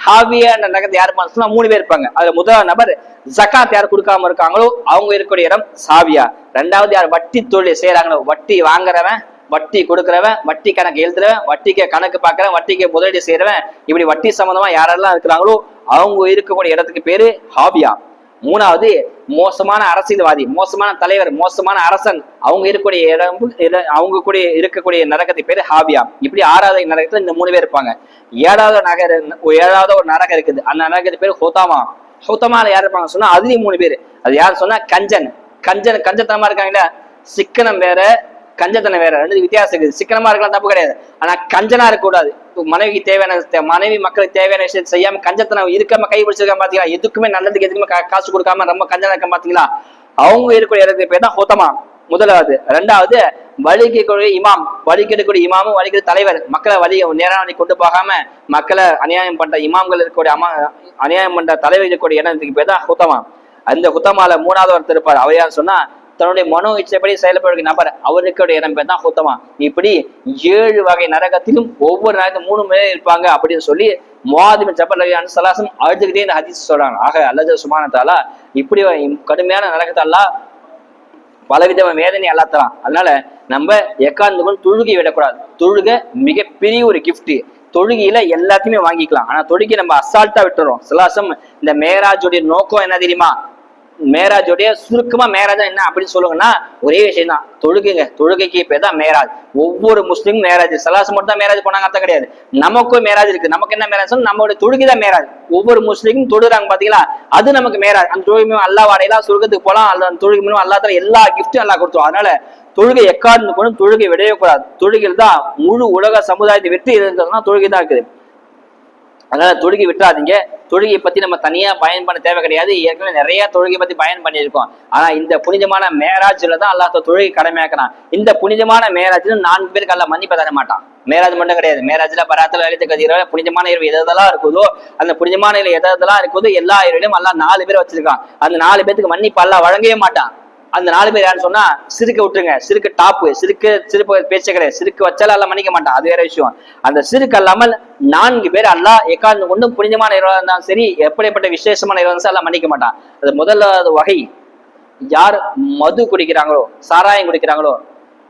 ஹாபியா என்ற நரகத்தை யாரு சொன்னா 3 பேர் இருப்பாங்க. அதுல முதல் நபர் ஜகாத் யார் கொடுக்காம இருக்காங்களோ அவங்க இருக்கக்கூடிய இடம் சாபியா. ரெண்டாவது, யார் வட்டி தொழில் செய்யறாங்களோ, வட்டி வாங்குறவன், வட்டி கொடுக்குறவன், வட்டி கணக்கு எழுதுறவன், வட்டிக்கு கணக்கு பார்க்கறவன், வட்டிக்கு முதலீடு செய்யறவன், இப்படி வட்டி சம்பந்தமா யாரெல்லாம் இருக்கிறாங்களோ அவங்க இருக்கக்கூடிய இடத்துக்கு பேரு ஹாபியா. மூணாவது, மோசமான அரசியல்வாதி, மோசமான தலைவர், மோசமான அரசன், அவங்க இருக்கக்கூடிய இடம், அவங்க கூட இருக்கக்கூடிய நரகத்தை பேரு ஹாபியா. இப்படி 6வது நரகத்துல இந்த 3 பேர் இருப்பாங்க. 7வது ஒரு நரகம் இருக்குது. அந்த நரகத்து பேரு ஹோதாமா. ஹோதாமால யார் இருப்பாங்க சொன்னா, அதுலயும் 3 பேர். அது யாரு சொன்னா, கஞ்சத்தனமா இருக்காங்களா, சிக்கனம் வேற கஞ்சத்தனம் வேற, 2 வித்தியாசம் இருக்குது. சிக்கனமா இருக்கலாம் தப்பு கிடையாது, ஆனா கஞ்சனா இருக்கக்கூடாது. மனைவி மக்களுக்கு தேவையான விஷயத்தை செய்யாம கஞ்சத்தனம் இருக்காம கை பிடிச்சிருக்காம பாத்தீங்களா, எதுக்குமே நல்லதுக்கு எதுக்குமே காசு கொடுக்காம ரொம்ப கஞ்சனா இருக்க பாத்தீங்களா, அவங்க இருக்கக்கூடிய இடத்துக்கு பேர் தான் ஹோதமா. முதலாவது. ரெண்டாவது, வழிகக்கூடிய இமாமும் வழிகிற தலைவர், மக்களை நேரான வழி கொண்டு போகாம மக்களை அநியாயம் பண்ற இமாம்கள் இருக்கக்கூடிய அநியாயம் பண்ற தலைவர் இருக்கக்கூடிய இடத்துக்கு பேர் தான் ஹுத்தமா. அந்த ஹுத்தமால 3வது ஒருத்தர் இருப்பார். அவர் யார் சொன்னா, தன்னுடைய மனோ இச்சைப்படி செயல்படுகிற நபர், அவருக்கு இடம் பேர் தான் ஹுத்தமா. இப்படி 7 வகை நரகத்திலும் ஒவ்வொரு நரகத்திலும் 3 பேர் இருப்பாங்க அப்படின்னு சொல்லி முஆத் பின் ஜபல் ரலியல்லாஹு அன்ஹு ஸலாஸம் அழுதுகிட்டே இந்த ஹதீஸ் சொல்றாங்க. ஆக அல்லாஹ் சுப்ஹானஹு வ தஆலா இப்படி கடுமையான நரகத்தை அல்லாஹ் பலவித வேதனை அல்லாஹ் தரான். அதனால நம்ம எக்காந்துக்கும் தொழுகை விடக்கூடாது. தொழுகை மிகப்பெரிய ஒரு கிஃப்ட். தொழுகையில எல்லாத்தையுமே வாங்கிக்கலாம், ஆனா தொழுகை நம்ம அசால்ட்டா விட்டுறோம். ஸலாஸம் இந்த மேராஜுடைய நோக்கம் என்ன தெரியுமா, மேராஜுடைய சுருக்கமா மேராஜ் என்ன அப்படின்னு சொல்லுங்கன்னா ஒரே விஷயம் தான், தொழுகைங்க. தொழுகைக்கு பேர் தான் மேராஜ். ஒவ்வொரு முஸ்லீமும் மேராஜ், ஸலாஸ் மட்டும் தான் மேராஜ் போனாங்க அர்த்தம் கிடையாது. நமக்கும் மேராஜ் இருக்கு. நமக்கு என்ன மேராஜ், நம்மளுடைய தொழுகை தான் மேராஜ். ஒவ்வொரு முஸ்லீமும் தொழுறாங்க பாத்தீங்களா, அது நமக்கு மேராஜ். அந்த தொழுகை மூலம் அல்லாஹ் அடையலாம், சொர்க்கத்துக்கு போலாம். அந்த தொழுகை மூலம் அல்லாஹ் தஆலா எல்லா கிஃப்டும் அல்லாஹ் கொடுத்துருவோம். அதனால தொழுகை எக்காரணம் கூட தொழுகை விடவே கூடாது. தொழுகையில் தான் முழு உலக சமுதாயத்தை வெற்றி இருந்ததுன்னா தொழுகை தான் இருக்குது. அதனால தொழுகை விட்டுறாதீங்க. தொழுகையை பத்தி நம்ம தனியா பயன் பண்ண தேவை கிடையாது. ஏற்கனவே நிறைய தொழுகை பத்தி பயன் பண்ணியிருக்கோம். ஆனா இந்த புனிதமான மேராஜ்ல தான் அல்லாஹ் தொழுகை கடமையாக்குறான். இந்த புனிதமான மேராஜ்ல 4 பேருக்கு அல்லாஹ் மன்னிப்பு தர மாட்டான். மேராஜ் மட்டும் கிடையாது, மேராஜ்ல பராத்துல லலித கதிர புனிதமான இரவு எதெல்லாம் இருக்குதோ, அந்த புனிதமான இரவு எதெல்லாம் இருக்குதோ எல்லா இரவிலும் அல்லாஹ் 4 பேர் வச்சிருக்கான். அந்த 4 பேருக்கு மன்னிப்பு அல்லாஹ் வழங்கவே மாட்டான். அந்த 4 பேர் யாருன்னு சொன்னா, சிறுக்க விட்டுருங்க. சிறுக்கு டாப்பு, சிறுப்பு பேச்ச கிடையாது. சிறுக்கு வச்சாலும் அல்லாஹ் மன்னிக்க மாட்டான், அது வேற விஷயம். அந்த சிறுக்கு அல்லாமல் 4 பேர் அல்லாஹ் எக்காந்து கொண்டு புனிதமான இரவா இருந்தாலும் சரி, எப்படிப்பட்ட விசேஷமான இரவா இருந்தாலும் அல்லாஹ் மன்னிக்க மாட்டான். அது முதலாவது வகை, யார் மது குடிக்கிறாங்களோ, சாராயம் குடிக்கிறாங்களோ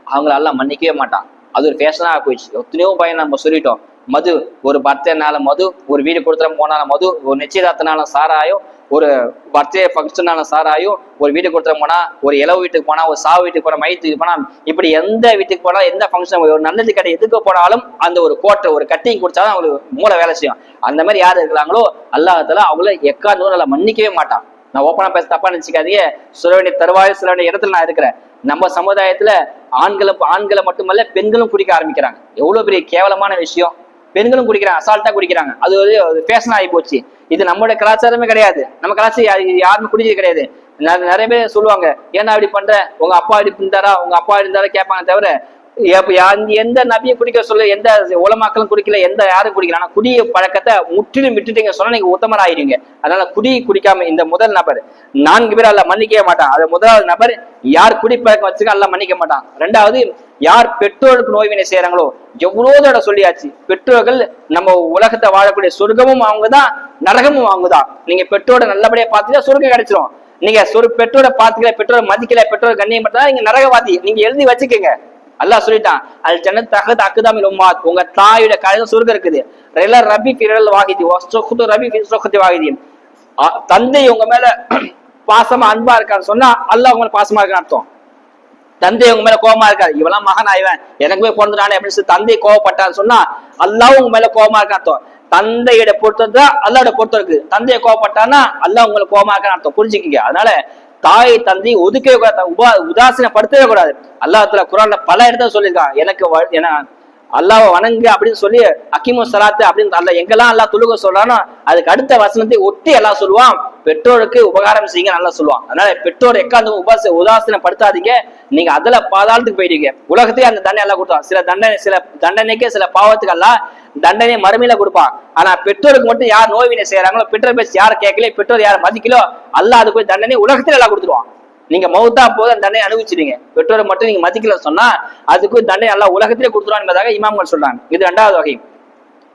அவங்கள அல்லாஹ் மன்னிக்கவே மாட்டான். அது ஒரு ஃபேஷனாக போயிடுச்சு. எத்தனையோ பையன் நம்ம சொல்லிட்டோம், மது, ஒரு பர்த்டேனால மது, ஒரு வீடு கொடுத்துற போனால மது, ஒரு நிச்சயதார்த்தனால சாராயம், ஒரு பர்த்டே ஃபங்க்ஷனால சாராயம், ஒரு வீடு கொடுத்துற போனா, ஒரு இளவு வீட்டுக்கு போனா, ஒரு சாவு வீட்டுக்கு போனா, மையத்துக்கு போனா, இப்படி எந்த வீட்டுக்கு போனா, எந்த ஃபங்க்ஷன், ஒரு நல்லது கடை எதுக்கு போனாலும் அந்த ஒரு கோட்டை ஒரு கட்டிங் குடிச்சாதான் அவங்களுக்கு மூளை வேலை செய்யும். அந்த மாதிரி யார் இருக்கிறாங்களோ அல்லாஹ் தஆலா அவங்கள எக்காரணம் நல்லா மன்னிக்கவே மாட்டான். நான் ஓப்பனா பேச தப்பா நினைச்சுக்காதீங்க. சொல்ல வேண்டிய தருவாயில் சில வேண்டிய இடத்துல நான் இருக்கிறேன். நம்ம சமுதாயத்துல ஆண்களை மட்டுமல்ல பெண்களும் குடிக்க ஆரம்பிக்கிறாங்க. எவ்வளவு பெரிய கேவலமான விஷயம். பெண்களும் குடிக்கிறாங்க, அசால்ட்டா குடிக்கிறாங்க. அது ஒரு ஃபேஷன் ஆகி போச்சு. இது நம்மளோட கலாச்சாரமே கிடையாது. நம்ம கலாச்சாரம் யாருமே குடிக்கிறது கிடையாது. நிறைய பேர் சொல்லுவாங்க, ஏன்னா அப்படி பண்ற, உங்க அப்பா இப்படி இருந்தாரா, உங்க அப்பா இருந்தாரா கேட்பாங்க. தவிர எந்த நபியும் குடிக்க சொல்ல, எந்த உலமாக்களும் குடிக்கல, எந்த யாரும் குடிக்கல. ஆனா குடிய பழக்கத்தை முற்றிலும் விட்டுட்டீங்க சொன்னா நீங்க உத்தமர் ஆயிடுவீங்க. அதனால குடி குடிக்காம இந்த முதல் நபர் 4 பேர் அல்ல மன்னிக்கவே மாட்டான். அது முதலாவது நபர் யார் குடிப்பழக்கம் வச்சுக்க அல்ல மன்னிக்க மாட்டான். 2வது யார் பெற்றோருக்கு நோய்வினை செய்யறாங்களோ, எவ்வளவு தடவை சொல்லியாச்சு, பெற்றோர்கள் நம்ம உலகத்தை வாழக்கூடிய சொர்க்கமும் அவங்கதான், நரகமும் அவங்கதான். நீங்க பெற்றோட நல்லபடியா பார்த்துட்டா சொர்க்கம் கிடைச்சிரும். நீங்க பெற்றோட பாத்துக்கல, பெற்றோரை மதிக்கல, பெற்றோர் கண்ணியம் பண்றா நீங்க நரகவாதி. நீங்க எழுதி வச்சுக்கோங்க. அல்லாஹ் சொல்லிட்டான், அல் ஜன்னத் தஹத் அக்தாமில் உம்மாத், உங்க தாயோட காலையில சொர்க்கம் இருக்குது. ரபி ஃபிரல் வாகிதி வஸ்துகுது ரபி ஃபி சுக்தி வாகிதி. தந்தை உங்க மேல பாசமா அன்பா இருக்கான்னு சொன்னா அல்லாஹ் உங்க மேல பாசமா இருக்கான்னு அர்த்தம். தந்தை உங்க மேல கோபமா இருக்காரு, இவெல்லாம் மகன் ஆயிவன் எனக்குமே பிறந்துட்டானே அப்படின்னு சொல்லி தந்தை கோவப்பட்டான்னு சொன்னா அல்லாஹ் உங்க மேல கோபமா இருக்கான்னு அர்த்தம். தந்தையோட பொறுத்ததான் அல்லாவோட பொறுத்த இருக்கு. தந்தையை கோவப்பட்டான்னா அல்லாஹ் உங்களுக்கு கோபமா இருக்கான்னு அர்த்தம். புரிஞ்சுக்கிங்க. அதனால தாய் தந்தை ஒதுக்கவே கூடாது, உதாசீனப்படுத்தவே கூடாது. அல்லாஹ் குர்ஆன்ல பல இடத்துல சொல்லியிருக்கான், எனக்கு அல்லாஹ்வை வணங்கு அப்படின்னு சொல்லி அக்கிமு ஸலாத்து அப்படின்னு அல்லாஹ் எங்கெல்லாம் அல்லாஹ் தொழுக சொல்றானோ அதுக்கு அடுத்த வசனத்தை ஒட்டி எல்லாம் சொல்லுவான், பெற்றோருக்கு உபகாரம் செய்யுங்க நல்லா சொல்லுவான். அதனால பெற்றோர் எக்காந்து உதாசீனப்படுத்தாதீங்க. நீங்க அதுல பாதாளத்துக்கு போயிடுவீங்க. உலகத்தையே அந்த தண்டனை எல்லாம் கொடுத்தான். சில தண்டனைக்கே சில பாவத்துக்கு எல்லாம் தண்டனை மறுமையில கொடுப்பான். ஆனா பெற்றோருக்கு மட்டும் யார் நோய்வினை செய்யறாங்களோ, பெற்றோர் பேச்சு யார் கேட்கல, பெற்றோர் யார் மதிக்கலோ அல்லாஹ் அதுக்கு போய் தண்டனை உலகத்துல எல்லாம் கொடுத்துருவான். நீங்க மௌத்தா போது அந்த தண்டனை அனுபவிச்சிடுங்க. பெற்றோரை மட்டும் நீங்க மதிக்கல சொன்னா அதுக்கு தண்டனை எல்லாம் உலகத்திலே கொடுத்துருவான் என்பதாக இமாம்கள் சொல்றாங்க. இது 2வது வகை.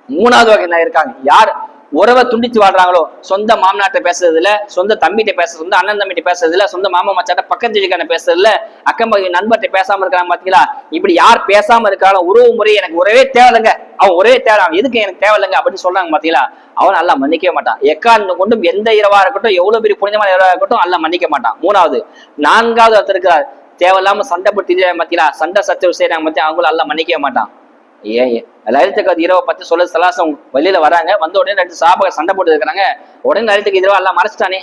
3வது வகை இருக்காங்க, யார் உறவை துண்டிச்சு வாழ்றாங்களோ, சொந்த மாமனாட்ட பேசுறது இல்ல, சொந்த தம்பிட்ட பேசுறது, சொந்த அண்ணன் தம்பிட்ட பேசுறது இல்ல, சொந்த மாமா மச்சாட்ட பக்கத்து வீட்டுக்கான பேசுறது இல்ல, அக்கம் பக்கம் நண்பர்கிட்ட பேசாம இருக்காங்க பாத்தீங்களா. இப்படி யார் பேசாம இருக்காலும் உறவு முறை எனக்கு உறவே தேவையில்லைங்க, அவன் ஒரே தேவை, எதுக்கு எனக்கு தேவையில்லைங்க அப்படின்னு சொல்றாங்க பாத்தீங்களா, அவன் அல்லாஹ் மன்னிக்கவே மாட்டான். எக்காரணம் கொண்டும் எந்த இரவா இருக்கட்டும், எவ்வளவு பெரிய புனிதமான இரவா இருக்கட்டும் அல்லாஹ் மன்னிக்க மாட்டான். 3வது 4வது ஒருத்தர் இருக்கிறார், தேவையில்லாம சண்டை போட்டு பாத்தீங்களா, சண்டை சச்சரவு செய்யறாங்க பத்தி அவங்களும் அல்லாஹ் மன்னிக்கவே மாட்டான். லைலத்துல் இரவை பத்தி சொல்ல சலாசம் வெளியில வராங்க, வந்த உடனே 2 சஹாபாக சண்டை போட்டு இருக்கிறாங்க. உடனே லைலத்துல் இரவை அல்லாஹ் மறைச்சிட்டானே,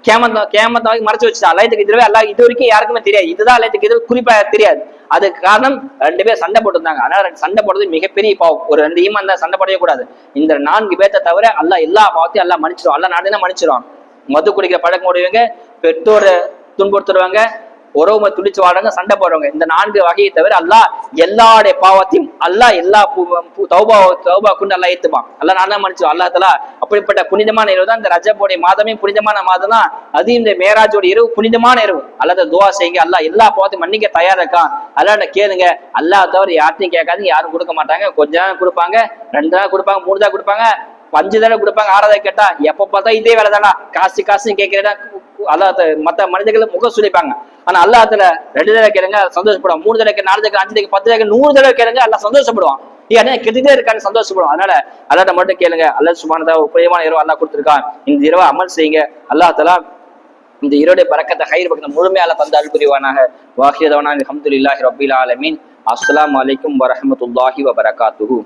கேமத்தாவை மறைச்சு வச்சுட்டான். லைலத்துல் இரவை அல்லாஹ் இது வரைக்கும் யாருக்குமே தெரியாது. இதுதான் லைலத்துல் இரவு குறிப்பா தெரியாது. அதுக்கு காரணம் 2 பேர் சண்டை போட்டுருந்தாங்க. அதனால சண்டை போடுறது மிகப்பெரிய பாவம். ஒரு 2 ஈமான் தான் சண்டை போடவே கூடாது. இந்த 4 பேர்த்த தவிர அல்லாஹ் எல்லா பாவத்தையும் அல்லாஹ் மன்னிச்சிடும். அல்லாஹ் நாடுனா மன்னிச்சிடும். மது குடிக்கிற பழக்கம் உடையவங்க, பெற்றோரை துன்புறுத்துறவங்க, உறவுமை துடிச்சு வாழ்றவங்க, சண்டை போடுறவங்க, இந்த 4 வகையை தவிர அல்லாஹ் எல்லாருடைய பாவத்தையும் அல்லாஹ் எல்லா தௌபா கொண்டு அல்லாஹ் ஏத்துப்பான். அல்லாஹ் நான் தான் மன்னிச்சிடும். அல்லாஹ் தஆலா அப்படிப்பட்ட புனிதமான இரவு தான் இந்த ரஜபுடைய மாதமே புனிதமான மாதம் தான். அது இந்த மேராஜோட இரவு புனிதமான இரவு. அல்லாஹ் துஆ செய்யுங்க, அல்லாஹ் எல்லா பாவத்தையும் மன்னிக்க தயாரா இருக்கான். அல்லாஹ்ட்ட கேளுங்க. அல்லாஹ் தவிர யார்ட்டையும் கேட்காதீங்க, யாரும் கொடுக்க மாட்டாங்க. கொஞ்சம் நேரம் கொடுப்பாங்க, 2 நாள் கொடுப்பாங்க, 3 நாள் கொடுப்பாங்க, 5 தடவை கொடுப்பாங்க, 6வது கேட்டா எப்ப பார்த்தா இதே வேலை தானா, காசு கேட்கிறதா அல்லாஹ் மத்த மனிதர்கள் முகம் சுழிப்பாங்க. ஆனா அல்லாஹ் 2 தடவை கேளுங்க சந்தோஷப்படுவான், 3 தடவை 4 தடவை 5 தடவை 10 தடவை 100 தடவை கேளுங்க அல்லாஹ் சந்தோஷப்படுவான். ஏன்னா கெட்டுதே இருக்கான்னு சந்தோஷப்படுவான். அதனால அல்லாஹ்ட்ட மட்டும் கேளுங்க. அல்லாஹ் சுப்ஹானஹு வ தஆலா பிரியமான இரவு அல்லாஹ் கொடுத்திருக்கான். இந்த இரவை அமல் செய்யுங்க. அல்லாஹ் தஆலா இந்த இரவுடைய பரக்கத்தை ஹைர் பக்கத்தை முழுமையா அல்லாஹ் தந்து அருள் புரிவானாக. வாஹிர தஅவானா அல்ஹம்துலில்லாஹி ரப்பில் ஆலமீன். அஸ்ஸலாமு அலைக்கும் வரஹ்மத்துல்லாஹி வபரகாத்துஹு.